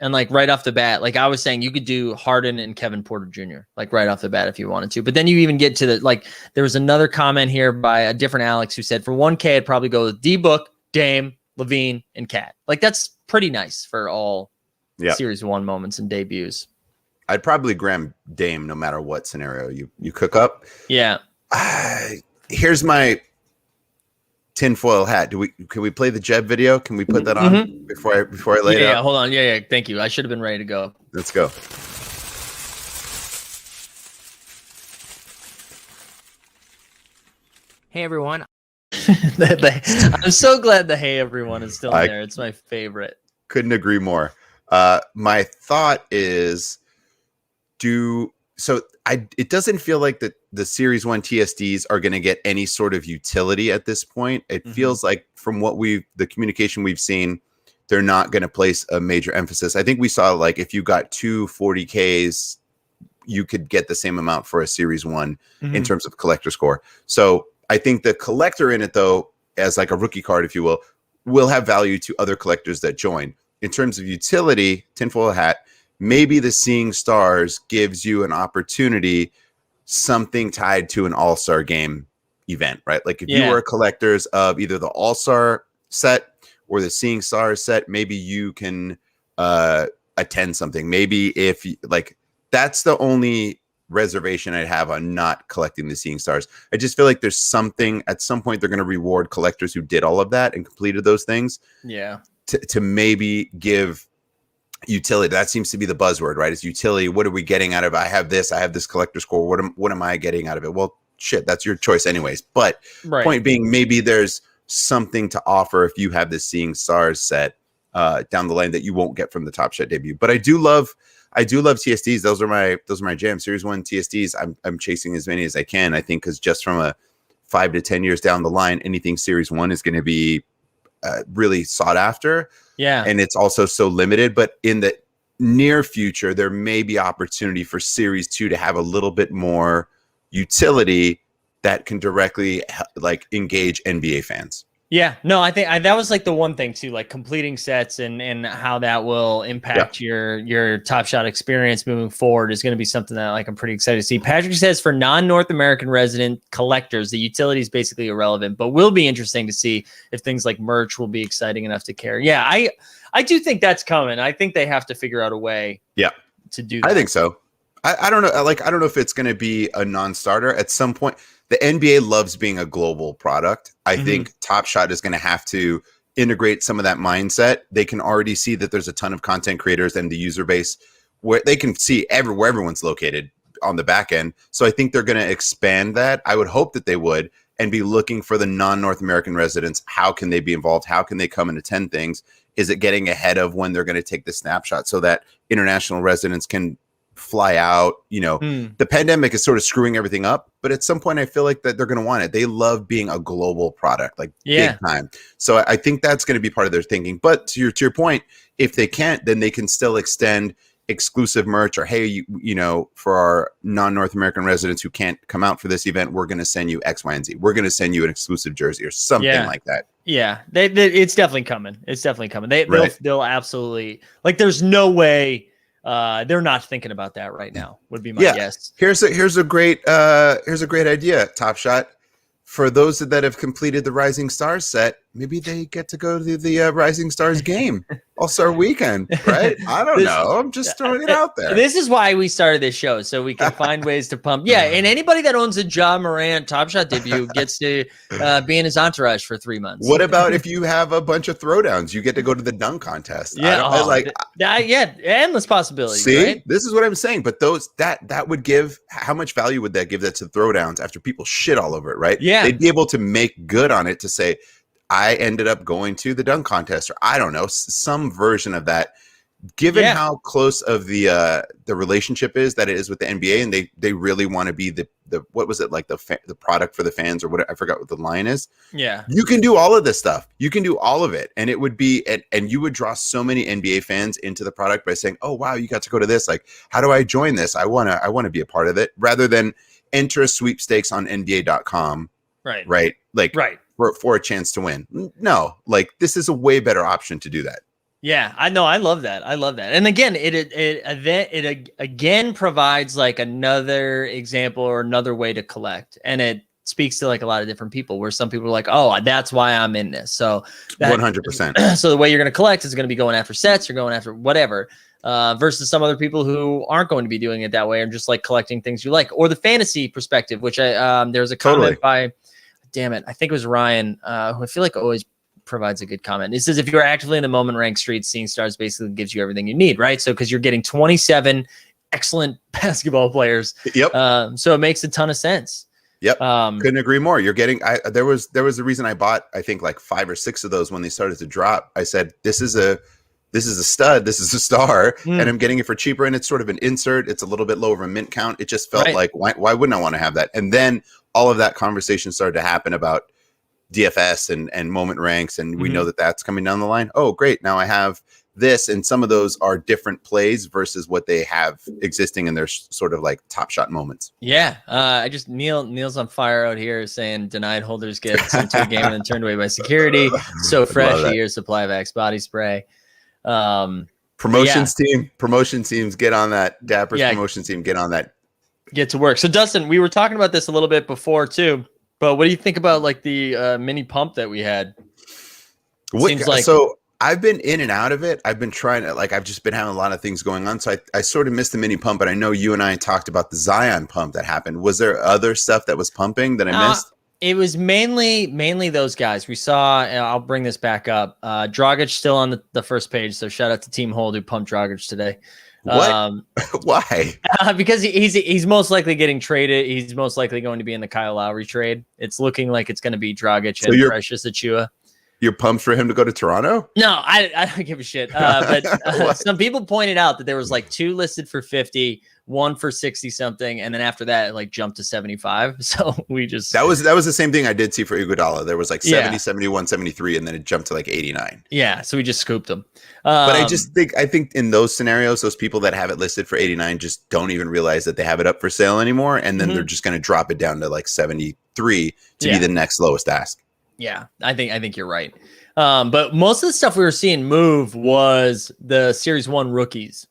like right off the bat, like I was saying, you could do Harden and Kevin Porter Jr. like right off the bat if you wanted to. But then you even get to the like. There was another comment here by a different Alex who said for 1K, I'd probably go with D-Book, Dame, Levine, and Cat. Like that's pretty nice for all Series 1 moments and debuts. I'd probably grab Dame no matter what scenario you cook up. Yeah. Here's my tinfoil hat. Can we play the Jeb video? Can we put that on before I lay it out? Yeah, hold on. Yeah, thank you. I should have been ready to go. Let's go. Hey everyone. I'm so glad the hey everyone is still in there. It's my favorite. Couldn't agree more. My thought is it doesn't feel like the Series 1 TSDs are going to get any sort of utility at this point. It feels like from the communication we've seen, they're not going to place a major emphasis. I think we saw like if you got two 40Ks, you could get the same amount for a Series 1 in terms of collector score. So I think the collector in it, though, as like a rookie card, if you will have value to other collectors that join. In terms of utility, tinfoil hat, maybe the Seeing Stars gives you an opportunity, something tied to an All-Star game event, right? Like if you were collectors of either the All-Star set or the Seeing Stars set, maybe you can attend something. Maybe if like that's the only reservation I'd have on not collecting the Seeing Stars. I just feel like there's something at some point they're going to reward collectors who did all of that and completed those things. Yeah. To maybe give utility. That seems to be the buzzword, right? It's utility. What are we getting out of it? I have this collector score. What am I getting out of it? Well, shit, that's your choice anyways. But point being, maybe there's something to offer if you have this Seeing Stars set down the line that you won't get from the Top Shot debut. But I do love TSDs. Those are my jam. Series 1 TSDs. I'm chasing as many as I can. I think because just from a 5 to 10 years down the line, anything Series 1 is going to be really sought after. Yeah. And it's also so limited. But in the near future, there may be opportunity for Series 2 to have a little bit more utility that can directly like engage NBA fans. Yeah, no, I think that was like the one thing too, like completing sets and how that will impact your Top Shot experience moving forward is going to be something that like I'm pretty excited to see. Patrick says for non-North American resident collectors, the utility is basically irrelevant, but will be interesting to see if things like merch will be exciting enough to carry. Yeah, I do think that's coming. I think they have to figure out a way to do that. I think so. I don't know. Like, I don't know if it's going to be a non-starter at some point. The NBA loves being a global product. I think Top Shot is going to have to integrate some of that mindset. They can already see that there's a ton of content creators and the user base where they can see where everyone's located on the back end. So I think they're going to expand that. I would hope that they would and be looking for the non-North American residents. How can they be involved? How can they come and attend things? Is it getting ahead of when they're going to take the snapshot so that international residents can fly out? The pandemic is sort of screwing everything up, but at some point I feel like that they're going to want it. They love being a global product, like big time. So I think that's going to be part of their thinking. But to your point, if they can't, then they can still extend exclusive merch or, hey, for our non-North American residents who can't come out for this event, we're going to send you X, Y, and Z. We're going to send you an exclusive jersey or something like that. Yeah, it's definitely coming. It's definitely coming. They'll absolutely, like, there's no way they're not thinking about that right now, would be my guess. Here's a great idea, Top Shot. For those that have completed the Rising Stars set, maybe they get to go to the Rising Stars game All-Star weekend, right? I don't know. I'm just throwing it out there. This is why we started this show, so we can find ways to pump. Yeah, and anybody that owns a Ja Morant Top Shot debut gets to be in his entourage for 3 months. What about if you have a bunch of throwdowns? You get to go to the dunk contest. Endless possibilities. See, right? This is what I'm saying. But that would give, how much value would that give that to throwdowns after people shit all over it, right? Yeah. They'd be able to make good on it to say, I ended up going to the dunk contest, or I don't know, some version of that given how close of the relationship is that it is with the NBA, and they really want to be the what was it, like the product for the fans, or what, I forgot what the line is. Yeah, you can do all of this stuff. You can do all of it, and it would be and you would draw so many NBA fans into the product by saying, "Oh wow, you got to go to this. Like, how do I join this? I wanna be a part of it," rather than enter a sweepstakes on NBA.com. Right. Like for a chance to win. No, like this is a way better option to do that. Yeah, I know. I love that. And again, it again provides like another example or another way to collect, and it speaks to like a lot of different people. Where some people are like, "Oh, that's why I'm in this." So 100%. So the way you're going to collect is going to be going after sets, you're going after whatever. Versus some other people who aren't going to be doing it that way, and just like collecting things you like, or the fantasy perspective. Which there's a comment by, damn it, I think it was Ryan, who I feel like always provides a good comment. It says, if you're actively in the moment rank streets, seeing stars basically gives you everything you need, right? So because you're getting 27 excellent basketball players. Yep. So it makes a ton of sense. Yep. Couldn't agree more. You're getting, there was a reason I bought, I think like 5 or 6 of those when they started to drop. I said, this is a stud, this is a star, and I'm getting it for cheaper. And it's sort of an insert. It's a little bit lower of a mint count. It just felt like, why wouldn't I want to have that? And then all of that conversation started to happen about DFS and moment ranks, and we know that that's coming down the line. Oh, great! Now I have this, and some of those are different plays versus what they have existing in their sort of like Top Shot moments. Yeah, I just Neil's on fire out here saying denied holders get sent to a game and then turned away by security. So fresh, a year's supply of Axe body spray. Promotions teams, get on that. Dapper's promotion team, get on that. Get to work. So Dustin, we were talking about this a little bit before too. But what do you think about like the mini pump that we had? Seems like, so I've been in and out of it. I've been trying to, like, I've just been having a lot of things going on. So I sort of missed the mini pump, but I know you and I talked about the Zion pump that happened. Was there other stuff that was pumping that I missed? It was mainly those guys. We saw, I'll bring this back up. Dragic still on the first page. So shout out to Team Hold who pumped Dragic today. What? Why? Because he's most likely getting traded. He's most likely going to be in the Kyle Lowry trade. It's looking like it's going to be Dragic and Precious Achua. You're pumped for him to go to Toronto? No, I don't give a shit. But some people pointed out that there was like 2 listed for 50, 1 for 60 something, and then after that it like jumped to 75. So we just that was the same thing I did see for Iguodala. There was like 70, 71, 73, and then it jumped to like 89. Yeah, so we just scooped them. But I think in those scenarios, those people that have it listed for 89 just don't even realize that they have it up for sale anymore, and then they're just going to drop it down to like 73 to be the next lowest ask. Yeah, I think you're right. But most of the stuff we were seeing move was the Series 1 rookies.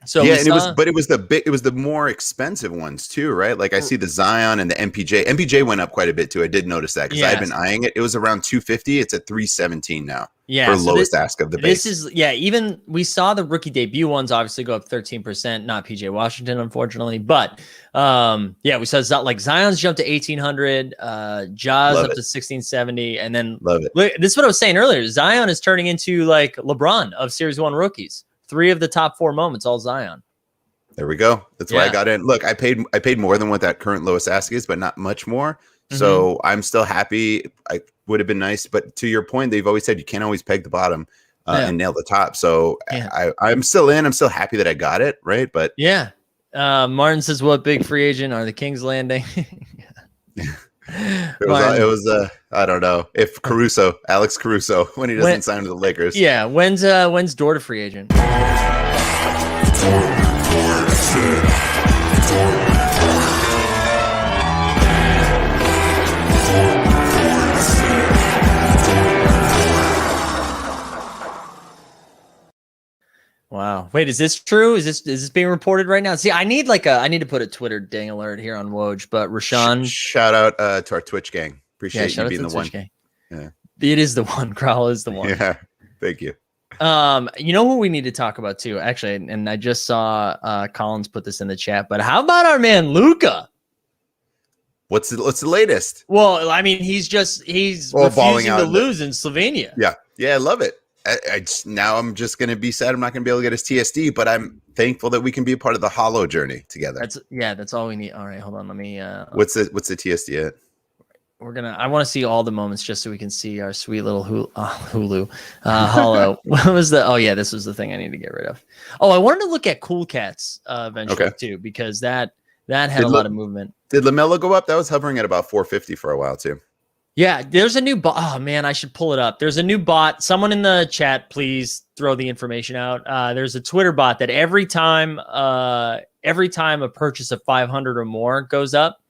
So yeah, it was the more expensive ones too, right? Like I see the Zion and the MPJ. MPJ went up quite a bit too. I did notice that because I've been eyeing it. It was around 250. It's at 317 now. Yeah, for lowest ask of the base. This is even we saw the rookie debut ones obviously go up 13%. Not PJ Washington, unfortunately, but we saw like Zion's jumped to 1800, Jaws up to 1670, and then this is what I was saying earlier. Zion is turning into like LeBron of Series 1 rookies. 3 of the top 4 moments, all Zion. There we go. That's why I got in. Look, I paid more than what that current lowest ask is, but not much more. So I'm still happy. I would have been nice, but to your point, they've always said you can't always peg the bottom and nail the top. So I'm still in. I'm still happy that I got it, right? But Martin says, "What big free agent are the Kings landing?" It was I don't know if Alex Caruso, when he doesn't sign to the Lakers. Yeah, when's Dort a free agent? Wow. Wait, is this true? Is this being reported right now? See, I need to put a Twitter ding alert here on Woj, but Rashawn. Shout out to our Twitch gang. Appreciate you being the one. Gang. Yeah. It is the one. Growl is the one. Yeah. Thank you. You know what we need to talk about too, actually, and I just saw Collins put this in the chat, but how about our man Luka? What's the latest? Well, I mean, he's refusing to lose in Slovenia. Yeah. Yeah, I love it. Now I'm just going to be sad I'm not going to be able to get his TSD, but I'm thankful that we can be a part of the Hollow journey together. That's all we need. All right, hold on. Let me. What's the TSD at? I want to see all the moments just so we can see our sweet little Hulu hollow. What was the? Oh yeah, this was the thing I need to get rid of. Oh, I wanted to look at Cool Cats eventually too, because that had a lot of movement. Did Lamelo go up? That was hovering at about 450 for a while too. Yeah, there's a new bot. Oh man, I should pull it up. There's a new bot. Someone in the chat, please throw the information out. There's a Twitter bot that every time a purchase of 500 or more goes up,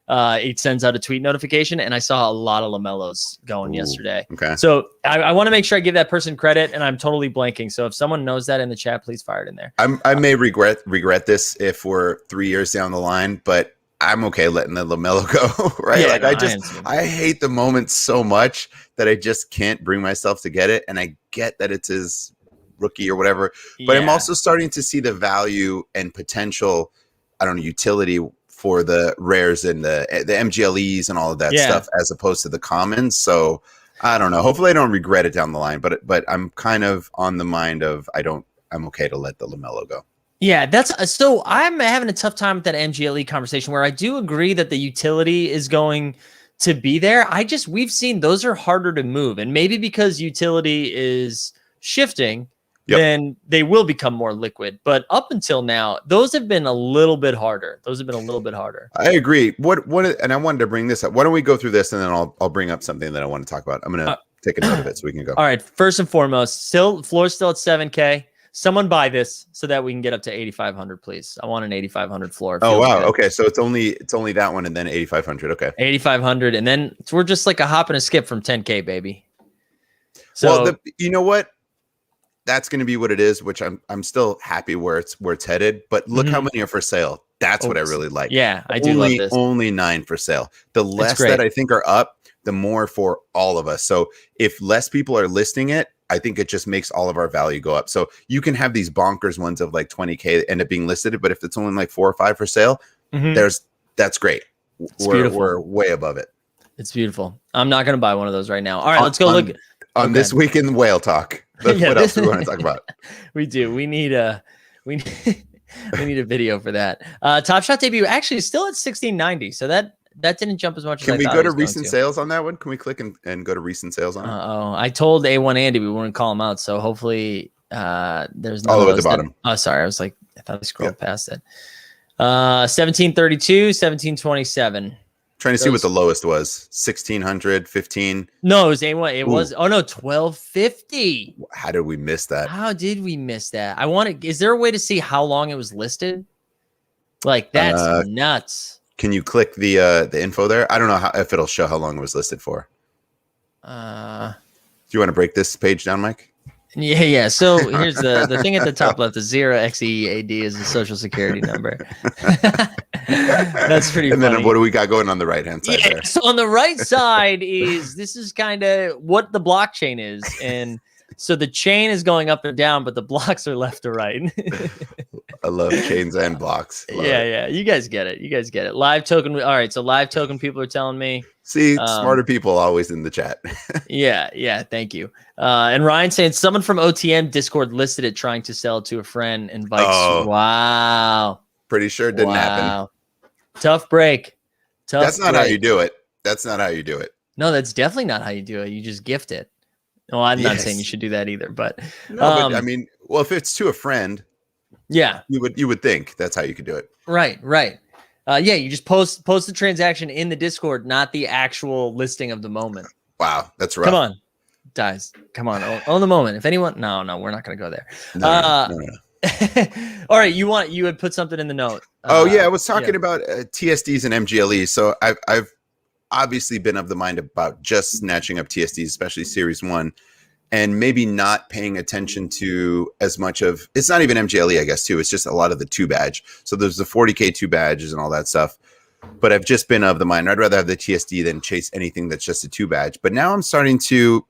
it sends out a tweet notification. And I saw a lot of Lamelos going yesterday. Okay. So I want to make sure I give that person credit, and I'm totally blanking. So if someone knows that in the chat, please fire it in there. I may regret this if we're 3 years down the line, but I'm okay letting the Lamelo go, right? Yeah, like no, I hate the moment so much that I just can't bring myself to get it. And I get that it's his rookie or whatever, but I'm also starting to see the value and potential, I don't know, utility for the rares and the MGLEs and all of that stuff as opposed to the commons. So I don't know. Hopefully I don't regret it down the line, but I'm kind of on the mind of I'm okay to let the Lamelo go. Yeah, that's so I'm having a tough time with that MGLE conversation where I do agree that the utility is going to be there. We've seen those are harder to move, and maybe because utility is shifting, then they will become more liquid. But up until now, those have been a little bit harder. I agree. And I wanted to bring this up. Why don't we go through this and then I'll bring up something that I want to talk about. I'm going to take a note of it so we can go. All right. First and foremost, floor's still at 7K. Someone buy this so that we can get up to 8,500, please. I want an 8,500 floor. Oh wow. Good. Okay, so it's only that one and then 8,500. Okay. 8,500, and then we're just like a hop and a skip from 10K, baby. So you know what? That's going to be what it is, which I'm still happy where it's headed. But look how many are for sale. That's what I really like. Yeah, I do love this. Only 9 for sale. The less that I think are up, the more for all of us. So if less people are listing it, I think it just makes all of our value go up. So you can have these bonkers ones of like 20K that end up being listed, but if it's only like 4 or 5 for sale, that's great. We're way above it. It's beautiful. I'm not going to buy one of those right now. All right, let's go look on this week in whale talk. What else do we want to talk about? We do. We need a video for that. Top Shot debut actually is still at 1690. So that didn't jump as much as I thought. Can we go to recent sales on that one? Can we click and go to recent sales on it? I told A1 Andy we wouldn't call him out. So hopefully there's no all the way at the bottom. Sorry. I was like, I thought I scrolled past it. 1732, 1727. Trying to see what the lowest was. 1600, 15. No, it was A1. It was 1250. How did we miss that? How did we miss that? Is there a way to see how long it was listed? Like that's nuts. Can you click the info there? I don't know if it'll show how long it was listed for. Do you want to break this page down, Mike? Yeah. So here's the thing at the top left. The 0xead is the social security number. That's pretty funny. And then what do we got going on the right hand side there? So on the right side this is kind of what the blockchain is. And so the chain is going up and down, but the blocks are left to right. I love chains and blocks. Yeah. You guys get it. Live token. All right. So live token people are telling me. See, smarter people always in the chat. Yeah. Thank you. And Ryan saying someone from OTM Discord listed it trying to sell it to a friend and Vikes. Oh, wow. Pretty sure it didn't happen. Tough break. That's not how you do it. No, that's definitely not how you do it. You just gift it. Well, I'm not saying you should do that either, but but I mean, well, if it's to a friend, you would think that's how you could do it. Right. You just post the transaction in the Discord, not the actual listing of the moment. Wow, that's rough. Come on, guys. Come on, own the moment. If anyone, no, we're not going to go there. No. All right, you had put something in the note. I was talking about TSDs and MGLEs. So I've obviously been of the mind about just snatching up TSDs, especially Series 1, and maybe not paying attention to as much of, it's not even MGLE, I guess, too. It's just a lot of the 2 badge. So there's the 40K 2 badges and all that stuff. But I've just been of the mind, I'd rather have the TSD than chase anything that's just a 2 badge. But now I'm starting to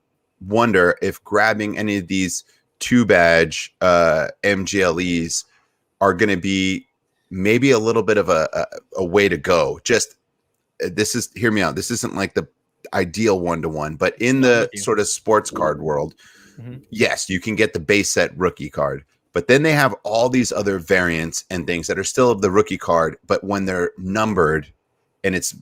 wonder if grabbing any of these 2 badge MGLEs are going to be maybe a little bit of a way to go. Just hear me out. This isn't like the ideal 1-to-1, but in the sort of sports card world, yes, you can get the base set rookie card, but then they have all these other variants and things that are still of the rookie card, but when they're numbered and it's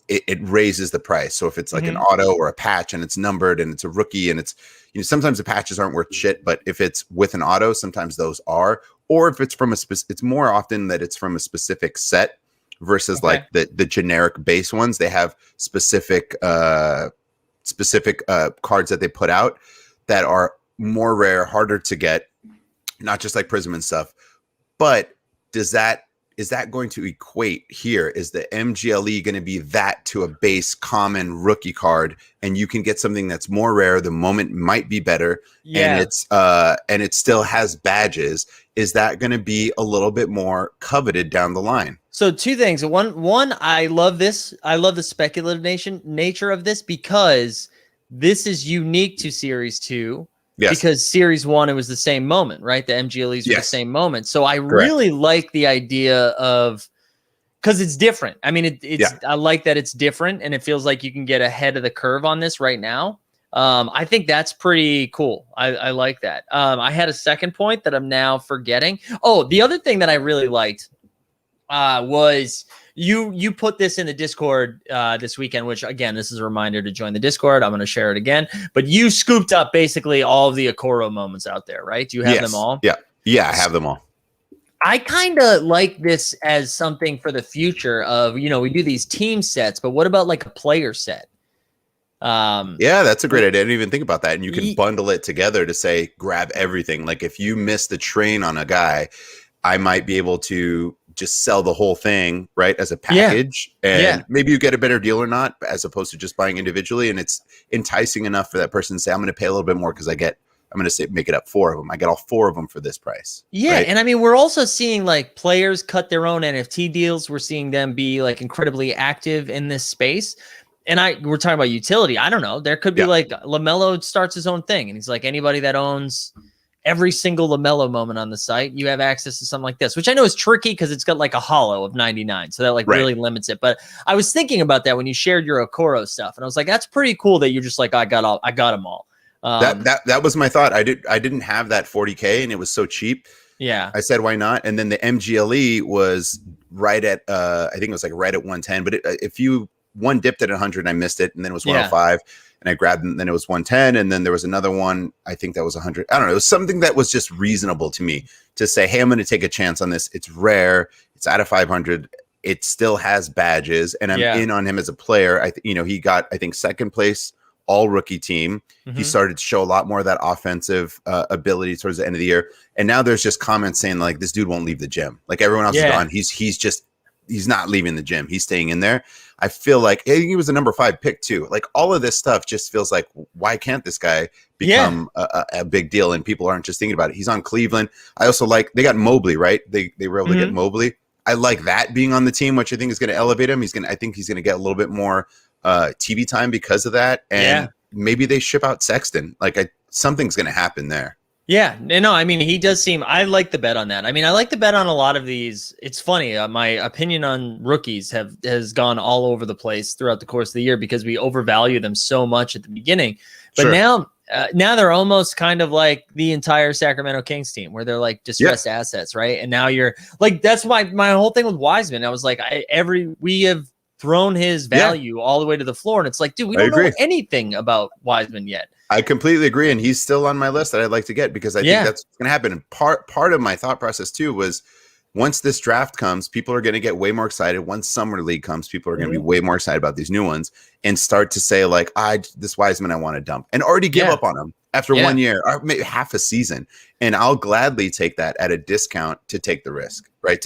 it raises the price. So if it's like an auto or a patch and it's numbered and it's a rookie and it's, sometimes the patches aren't worth shit, but if it's with an auto, sometimes those are. Or if it's from it's more often that it's from a specific set versus like the generic base ones. They have specific cards that they put out that are more rare, harder to get, not just like Prism and stuff. But is that going to equate here? Is the MGLE going to be that to a base common rookie card, and you can get something that's more rare, the moment might be better, and it still has badges? Is that going to be a little bit more coveted down the line? So two things. One, I love this. I love the speculative nature of this, because this is unique to Series 2. Yes. Because Series 1, it was the same moment, right? The MGLEs were the same moment. So I really like the idea of, because it's different. I mean, I like that it's different, and it feels like you can get ahead of the curve on this right now. I think that's pretty cool. I like that. I had a second point that I'm now forgetting. Oh, the other thing that I really liked was you put this in the Discord this weekend, which, again, this is a reminder to join the Discord. I'm going to share it again. But you scooped up basically all of the Okoro moments out there, right? Do you have them all? Yeah, I have them all. I kind of like this as something for the future of, we do these team sets, but what about like a player set? Yeah, that's a great idea. I didn't even think about that. And you can bundle it together to say, grab everything. Like if you miss the train on a guy, I might be able to just sell the whole thing, right, as a package, and maybe you get a better deal or not, as opposed to just buying individually. And it's enticing enough for that person to say, I'm going to pay a little bit more because I'm going to say, make it up 4 of them. I get all 4 of them for this price. Yeah. Right? And I mean, we're also seeing like players cut their own NFT deals. We're seeing them be like incredibly active in this space. And we're talking about utility. I don't know. There could be like Lamelo starts his own thing, and he's like, anybody that owns every single Lamelo moment on the site, you have access to something like this, which I know is tricky because it's got like a hollow of 99. So that like really limits it. But I was thinking about that when you shared your Okoro stuff, and I was like, that's pretty cool that you're just like, I got them all. That was my thought. I didn't have that 40K, and it was so cheap. Yeah. I said, why not? And then the MGLE was right at, I think it was like right at 110, but if you one dipped at 100 and I missed it, and then it was 105. And I grabbed it, and then it was 110. And then there was another one, I think that was 100. I don't know. It was something that was just reasonable to me to say, hey, I'm going to take a chance on this. It's rare. It's out of 500. It still has badges, and I'm in on him as a player. He got, I think, second place all rookie team. He started to show a lot more of that offensive ability towards the end of the year. And now there's just comments saying like, this dude won't leave the gym. Like everyone else is gone. He's not leaving the gym. He's staying in there. I feel like he was a number 5 pick too. Like all of this stuff just feels like, why can't this guy become a big deal? And people aren't just thinking about it. He's on Cleveland. I also like, they got Mobley, right? They were able to get Mobley. I like that being on the team, which I think is going to elevate him. I think he's going to get a little bit more TV time because of that. And maybe they ship out Sexton. Like something's going to happen there. Yeah, no, I mean, he does seem, I like the bet on that. I mean, I like the bet on a lot of these. It's funny. My opinion on rookies has gone all over the place throughout the course of the year because we overvalue them so much at the beginning. But now they're almost kind of like the entire Sacramento Kings team, where they're like distressed assets, right? And now you're like, that's why my whole thing with Wiseman, I was like, we have thrown his value all the way to the floor. And it's like, dude, we don't know anything about Wiseman yet. I completely agree. And he's still on my list that I'd like to get, because I think that's going to happen. And part of my thought process too was, once this draft comes, people are going to get way more excited. Once summer league comes, people are going to be way more excited about these new ones and start to say like, this Wiseman, I want to dump, and already give up on him after 1 year or maybe half a season. And I'll gladly take that at a discount to take the risk, right?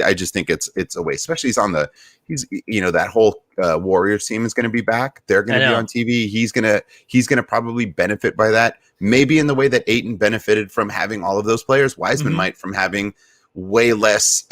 I just think it's a waste, especially that whole Warriors team is going to be back. They're going to be on TV. He's going to probably benefit by that. Maybe in the way that Ayton benefited from having all of those players, Wiseman might from having way less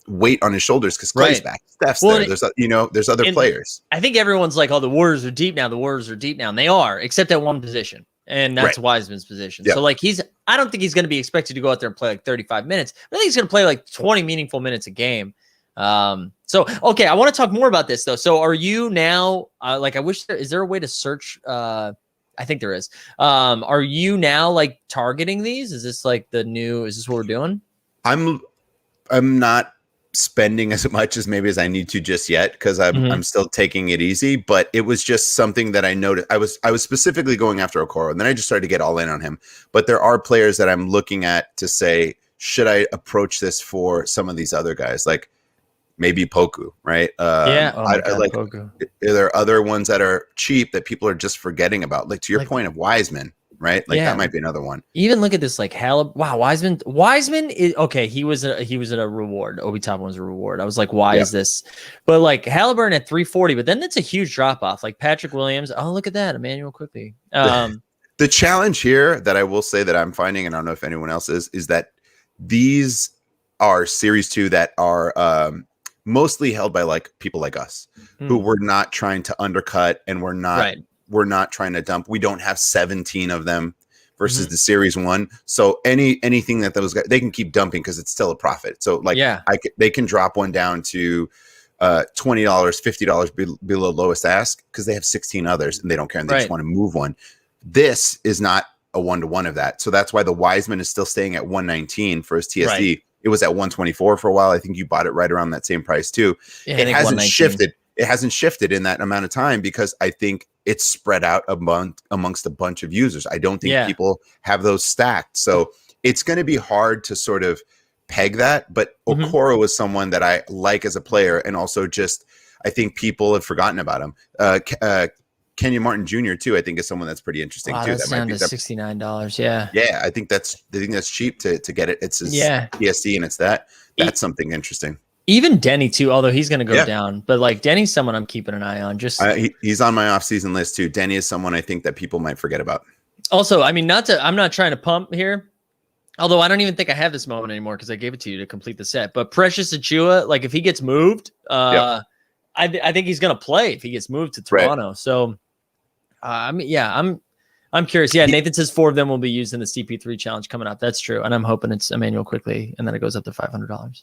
weight on his shoulders because Clay's back. Steph's there. There's other players. I think everyone's like, oh, the Warriors are deep now. The Warriors are deep now. And they are, except at one position. And that's Wiseman's position. So like I don't think he's going to be expected to go out there and play like 35 minutes. I think he's going to play like 20 meaningful minutes a game. Okay, I want to talk more about this though. So are you now is there a way to search? I think there is. Are you now like targeting these? Is this like is this what we're doing? I'm not spending as much as maybe as I need to just yet, because I'm still taking it easy. But it was just something that I noticed. I was specifically going after Okoro, and then I just started to get all in on him. But there are players that I'm looking at to say, should I approach this for some of these other guys, like maybe Poku, right? Yeah, I like. Poku. Are there other ones that are cheap that people are just forgetting about? Like to your point of Wiseman, right? Like that might be another one. Even look at this, like wow, Wiseman is okay. He was at a reward. Obi Toppin was a reward. I was like, why is this? But like Halliburton at 340, but then it's a huge drop off. Like Patrick Williams. Oh, look at that, Emmanuel quickly. The challenge here that I will say that I'm finding, and I don't know if anyone else is that these are series 2 that are mostly held by like people like us who were not trying to undercut, and we're not trying to dump. We don't have 17 of them versus the series 1. So anything that those guys, they can keep dumping because it's still a profit. So like they can drop one down to $20, $50 below lowest ask because they have 16 others and they don't care, and they just want to move one. This is not a 1-to-1 of that. So that's why the Wiseman is still staying at 119 for his TSD. It was at 124 for a while. I think you bought it right around that same price too. Yeah, it hasn't shifted. It hasn't shifted in that amount of time because I think it's spread out amongst a bunch of users. I don't think people have those stacked. So it's going to be hard to sort of peg that. But Okoro is someone that I like as a player, and also just I think people have forgotten about him. Kenyon Martin Jr. too, I think is someone that's pretty interesting too. That's down to $69. Yeah, I think that's cheap to get it. It's his PSD, and it's that's something interesting. Even Denny too, although he's going to go down, but like Denny's someone I'm keeping an eye on. Just he's on my off-season list too. Denny is someone I think that people might forget about. Also, I mean, I'm not trying to pump here, although I don't even think I have this moment anymore because I gave it to you to complete the set. But Precious Achiuwa, like if he gets moved, I think he's going to play if he gets moved to Toronto. So. I'm curious. Yeah, Nathan says 4 of them will be used in the CP3 challenge coming up. That's true, and I'm hoping it's Emmanuel quickly, and then it goes up to $500.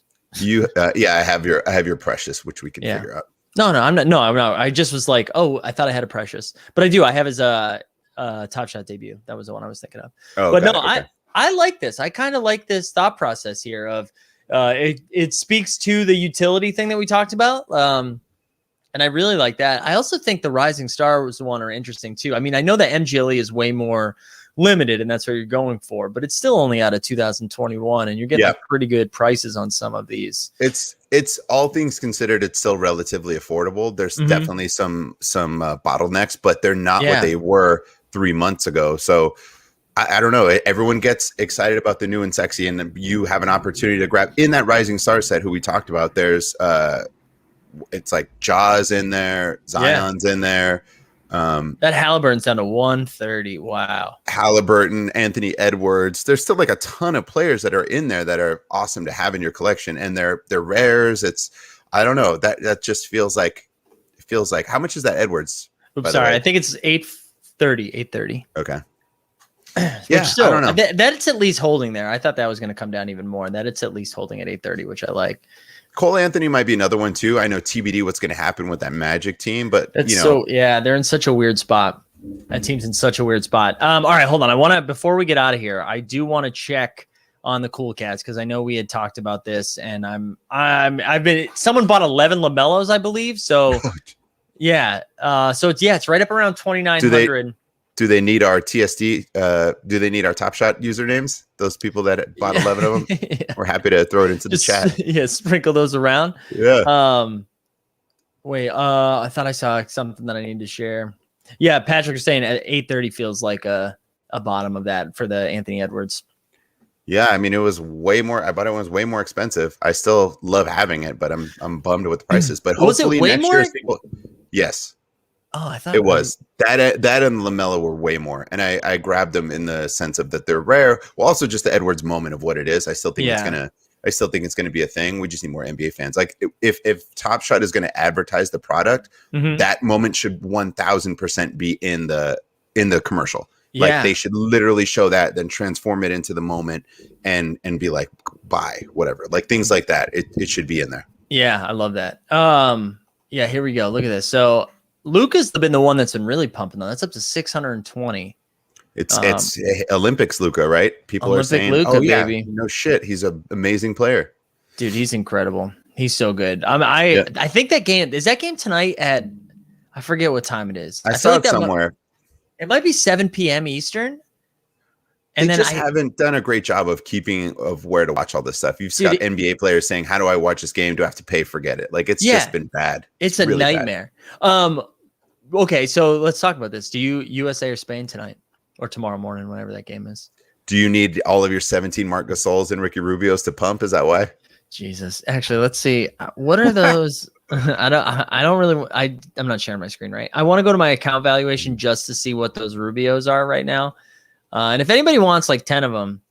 I have your Precious, which we can figure out. No, I'm not. No, I'm not. I just was like, oh, I thought I had a Precious, but I do. I have his Top Shot debut. That was the one I was thinking of. Oh, but I like this. I kind of like this thought process here of it speaks to the utility thing that we talked about. And I really like that. I also think the Rising Stars one are interesting too. I mean, I know that MGLE is way more limited and that's what you're going for, but it's still only out of 2021 and you're getting pretty good prices on some of these. It's all things considered, it's still relatively affordable. There's definitely some bottlenecks, but they're not what they were 3 months ago. So I don't know. Everyone gets excited about the new and sexy, and you have an opportunity to grab in that Rising Star set who we talked about. There's it's like Jaws in there, Zion's in there. That Halliburton's down to 130. Wow. Halliburton, Anthony Edwards. There's still like a ton of players that are in there that are awesome to have in your collection, and they're rares. I don't know. That just feels like how much is that Edwards? Oops, sorry, I think it's 830. Okay. Yeah, still, I don't know. That's at least holding there. I thought that was going to come down even more. That it's at least holding at 830, which I like. Cole Anthony might be another one too. I know TBD what's going to happen with that Magic team, but they're in such a weird spot. That team's in such a weird spot. All right, hold on. Before we get out of here, I do want to check on the Cool Cats because I know we had talked about this, and someone bought 11 Lamelos, I believe. So it's right up around 2,900. Do they need our TSD? Do they need our Top Shot usernames? Those people that bought 11 of them? We're happy to throw it into the chat. Yeah, sprinkle those around. Yeah. I thought I saw something that I need to share. Yeah, Patrick is saying at 830 feels like a bottom of that for the Anthony Edwards. Yeah, I mean it was way more. I bought it when it was way more expensive. I still love having it, but I'm bummed with the prices. But hopefully next year. Yes. Oh, I thought it was that and Lamelo were way more, and I grabbed them in the sense of that they're rare. Well, also just the Edwards moment of what it is. I still think it's gonna be a thing. We just need more NBA fans. Like if Top Shot is gonna advertise the product, that moment should 1,000% be in the commercial. Yeah. Like they should literally show that, then transform it into the moment and be like, buy whatever, like things like that. It should be in there. Yeah, I love that. Yeah, here we go. Look at this. So Luka's been the one that's been really pumping though. That's up to 620. It's Olympics Luka, right? People Olympic are saying, Luka, "Oh yeah, baby. no shit, he's an amazing player." Dude, he's incredible. He's so good. Yeah. I think that game is that game tonight at I forget what time it is. I feel saw like it that somewhere. it might be 7 p.m. Eastern. And They then just haven't done a great job of keeping of where to watch all this stuff. You've got NBA players saying, "How do I watch this game? Do I have to pay? Forget it." Like it's just been bad. It's a really nightmare. Okay, so let's talk about this. Do you USA or Spain tonight or tomorrow morning, whenever that game is? Do you need all of your 17 Marc Gasols and Ricky Rubios to pump? Is that why? Jesus. Actually, let's see. What are those? I'm not sharing my screen, right? I want to go to my account valuation just to see what those Rubios are right now. And if anybody wants like 10 of them,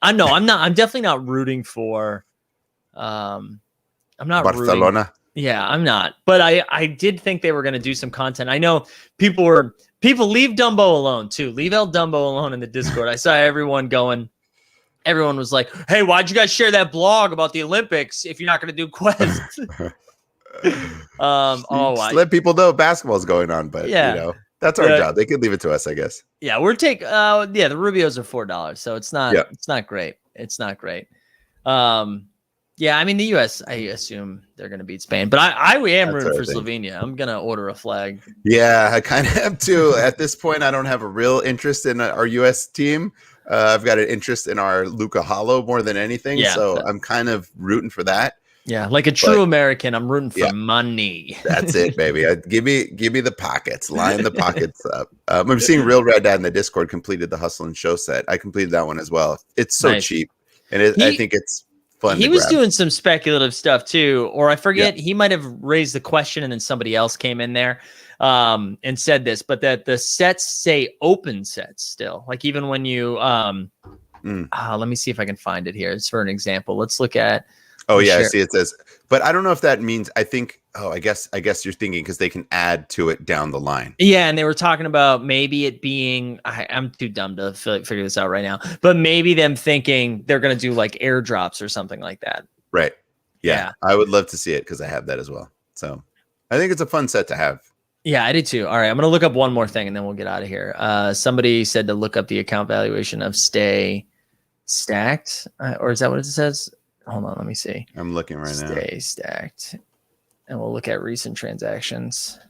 I'm definitely not rooting for, I'm not Barcelona. Rooting, yeah, I'm not, but I did think they were going to do some content. I know people leave Dumbo alone too. Leave El Dumbo alone in the Discord. I saw everyone was like, hey, why'd you guys share that blog about the Olympics if you're not going to do quests? Let people know basketball's going on, but that's our job. They could leave it to us, I guess. Yeah, we're the Rubios are $4, so it's not great. It's not great. Yeah, I mean the US, I assume they're gonna beat Spain, but I am rooting for Slovenia. I'm gonna order a flag. Yeah, I kind of have too. At this point, I don't have a real interest in our US team. I've got an interest in our Luka Hollow more than anything, so I'm kind of rooting for that. Yeah, like a true American, I'm rooting for money. That's it, baby. Give me the pockets. Line the pockets up. I'm seeing Real Red Dad in the Discord completed the Hustle and Show set. I completed that one as well. It's so cheap, and I think it's fun. He was doing some speculative stuff too, or I forget. He might have raised the question, and then somebody else came in there and said this, but that the sets say open sets still. Like even when you let me see if I can find it here. It's for an example. Let's look at. Oh yeah, I see it says, but I don't know if that means. I think. Oh, I guess you're thinking because they can add to it down the line. Yeah, and they were talking about maybe it being. I'm too dumb to figure this out right now, but maybe them thinking they're going to do like airdrops or something like that. Right. Yeah, I would love to see it because I have that as well. So I think it's a fun set to have. Yeah, I did too. All right, I'm going to look up one more thing and then we'll get out of here. Somebody said to look up the account valuation of Stay Stacked, or is that what it says? Hold on, let me see. I'm looking right now. Stay Stacked. And we'll look at recent transactions.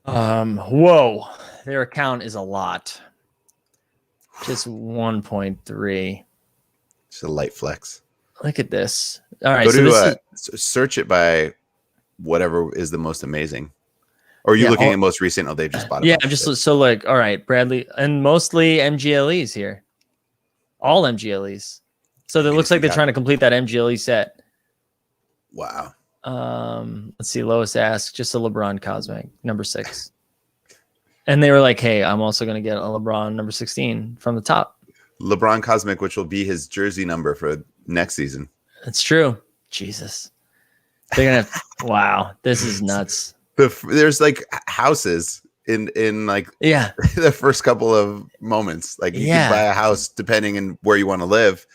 Whoa. Their account is a lot. Just 1.3. It's a light flex. Look at this. All right. Go to search it by whatever is the most amazing. Or are you looking at most recent? Oh, they just bought it. Yeah, I'm just so like, all right, Bradley, and mostly MGLEs here. All MGLEs. So it looks like they're trying to complete that MGLE set. Wow. Let's see. Lois asked, just a LeBron Cosmic, number 6. And they were like, hey, I'm also going to get a LeBron number 16 from the top. LeBron Cosmic, which will be his jersey number for next season. That's true. Jesus. They're going to wow. This is nuts. There's like houses in like the first couple of moments. Like you can buy a house depending on where you want to live.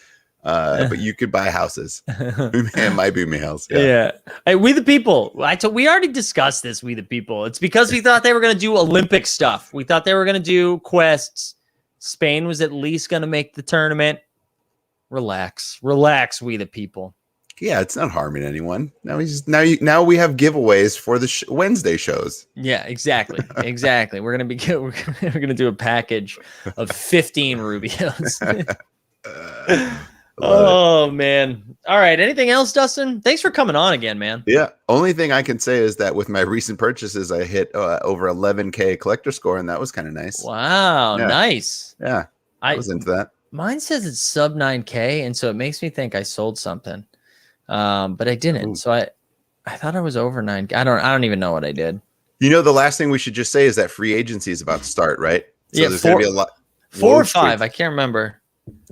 But you could buy houses. It might be meals. Yeah. Hey, we the people. We already discussed this. We the people. It's because we thought they were going to do Olympic stuff. We thought they were going to do quests. Spain was at least going to make the tournament. Relax. We the people. Yeah, it's not harming anyone. Now we have giveaways for the Wednesday shows. Yeah, exactly. We're gonna do a package of 15 Rubios. Oh man. All right. Anything else, Dustin? Thanks for coming on again, man. Yeah. Only thing I can say is that with my recent purchases, I hit over 11K collector score, and that was kind of nice. Wow. Yeah. Nice. Yeah. I was into that. Mine says it's sub 9K, and so it makes me think I sold something. But I didn't. Ooh. So I thought I was over 9K. I don't even know what I did. You know, the last thing we should just say is that free agency is about to start, right? So there's going to be a lot. 4 or 5. I can't remember.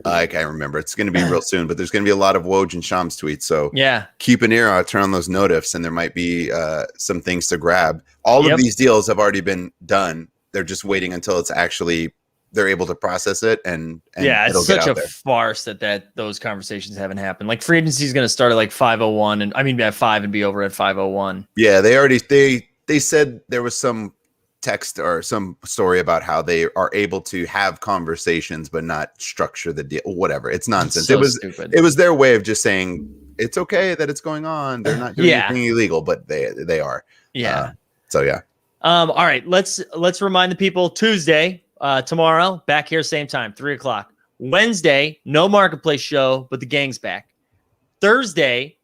I can't remember. It's going to be real soon, but there's going to be a lot of Woj and Shams tweets. So yeah, keep an ear out, turn on those notifs, and there might be some things to grab. All of these deals have already been done. They're just waiting until it's actually they're able to process it. And yeah, it's such a farce that those conversations haven't happened. Like free agency is going to start at like 5:01, and I mean at 5 and be over at 5:01. Yeah, they said there was some text or some story about how they are able to have conversations but not structure the deal. Whatever, it's nonsense. So it was stupid. It was their way of just saying it's okay that it's going on. They're not doing anything illegal, but they are. Yeah. So yeah. All right. Let's remind the people Tuesday, tomorrow, back here, same time, 3:00. Wednesday, no marketplace show, but the gang's back. Thursday,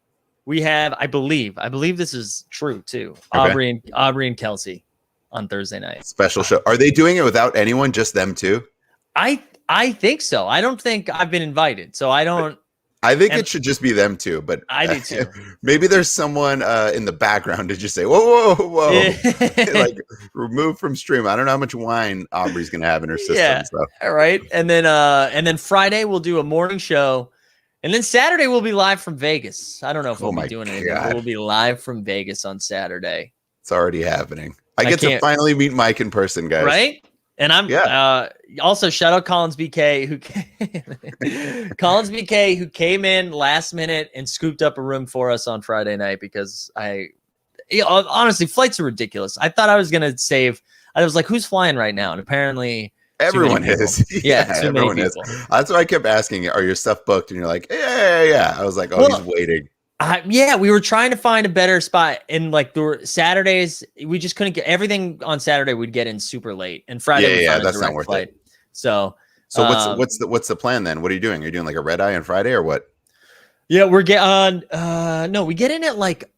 we have, I believe this is true too. Okay. Aubrey and Kelsey on Thursday night. Special show. Are they doing it without anyone? Just them two? I think so. I don't think I've been invited, so I don't. I think it should just be them two, but I do too. Maybe there's someone in the background to just say, whoa, like remove from stream. I don't know how much wine Aubrey's gonna have in her system. Yeah. So. All right. And then Friday we'll do a morning show. And then Saturday we'll be live from Vegas. I don't know if we'll be doing anything, but we'll be live from Vegas on Saturday. It's already happening. I get to finally meet Mike in person, guys. Right? And I'm also shout out Collins BK who came in last minute and scooped up a room for us on Friday night because honestly, flights are ridiculous. I thought I was gonna save. I was like, who's flying right now? And apparently everyone is. Yeah, everyone is. That's why I kept asking, are your stuff booked? And you're like, yeah. I was like, he's waiting. We were trying to find a better spot, and like there were Saturdays, we just couldn't get everything on Saturday. We'd get in super late, and Friday, that's not worth it. So what's the plan then? What are you doing? Are you doing like a red eye on Friday or what? Yeah, we're getting no, we get in at like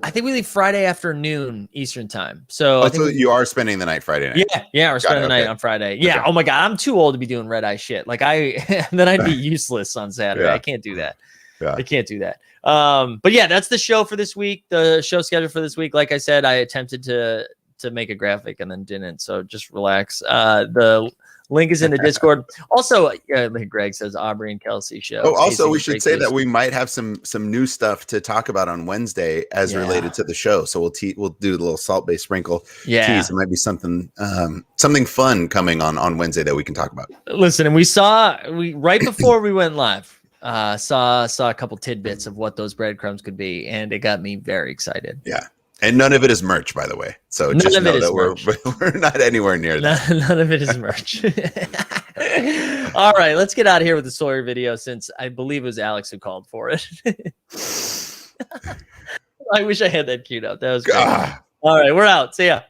I think we leave Friday afternoon Eastern time. So so you are spending the night Friday night. Yeah, we're spending the night on Friday. Yeah. Okay. Oh my God, I'm too old to be doing red eye shit. Like then I'd be useless on Saturday. I can't do that. I can't do that. But yeah, that's the show for this week. The show schedule for this week. Like I said, I attempted to make a graphic and then didn't. So just relax. The link is in the Discord. Also, like Greg says, Aubrey and Kelsey show. Oh, also, we should say that we might have some new stuff to talk about on Wednesday as related to the show. So we'll do a little salt-based sprinkle. Yeah, tease. It might be something fun coming on Wednesday that we can talk about. Listen, and we right before we went live. Saw a couple tidbits of what those breadcrumbs could be, and it got me very excited. Yeah, and none of it is merch, by the way. So just know that we're not anywhere near that. None of it is merch. All right, let's get out of here with the Sawyer video, since I believe it was Alex who called for it. I wish I had that queued up. That was great. All right, we're out. See ya.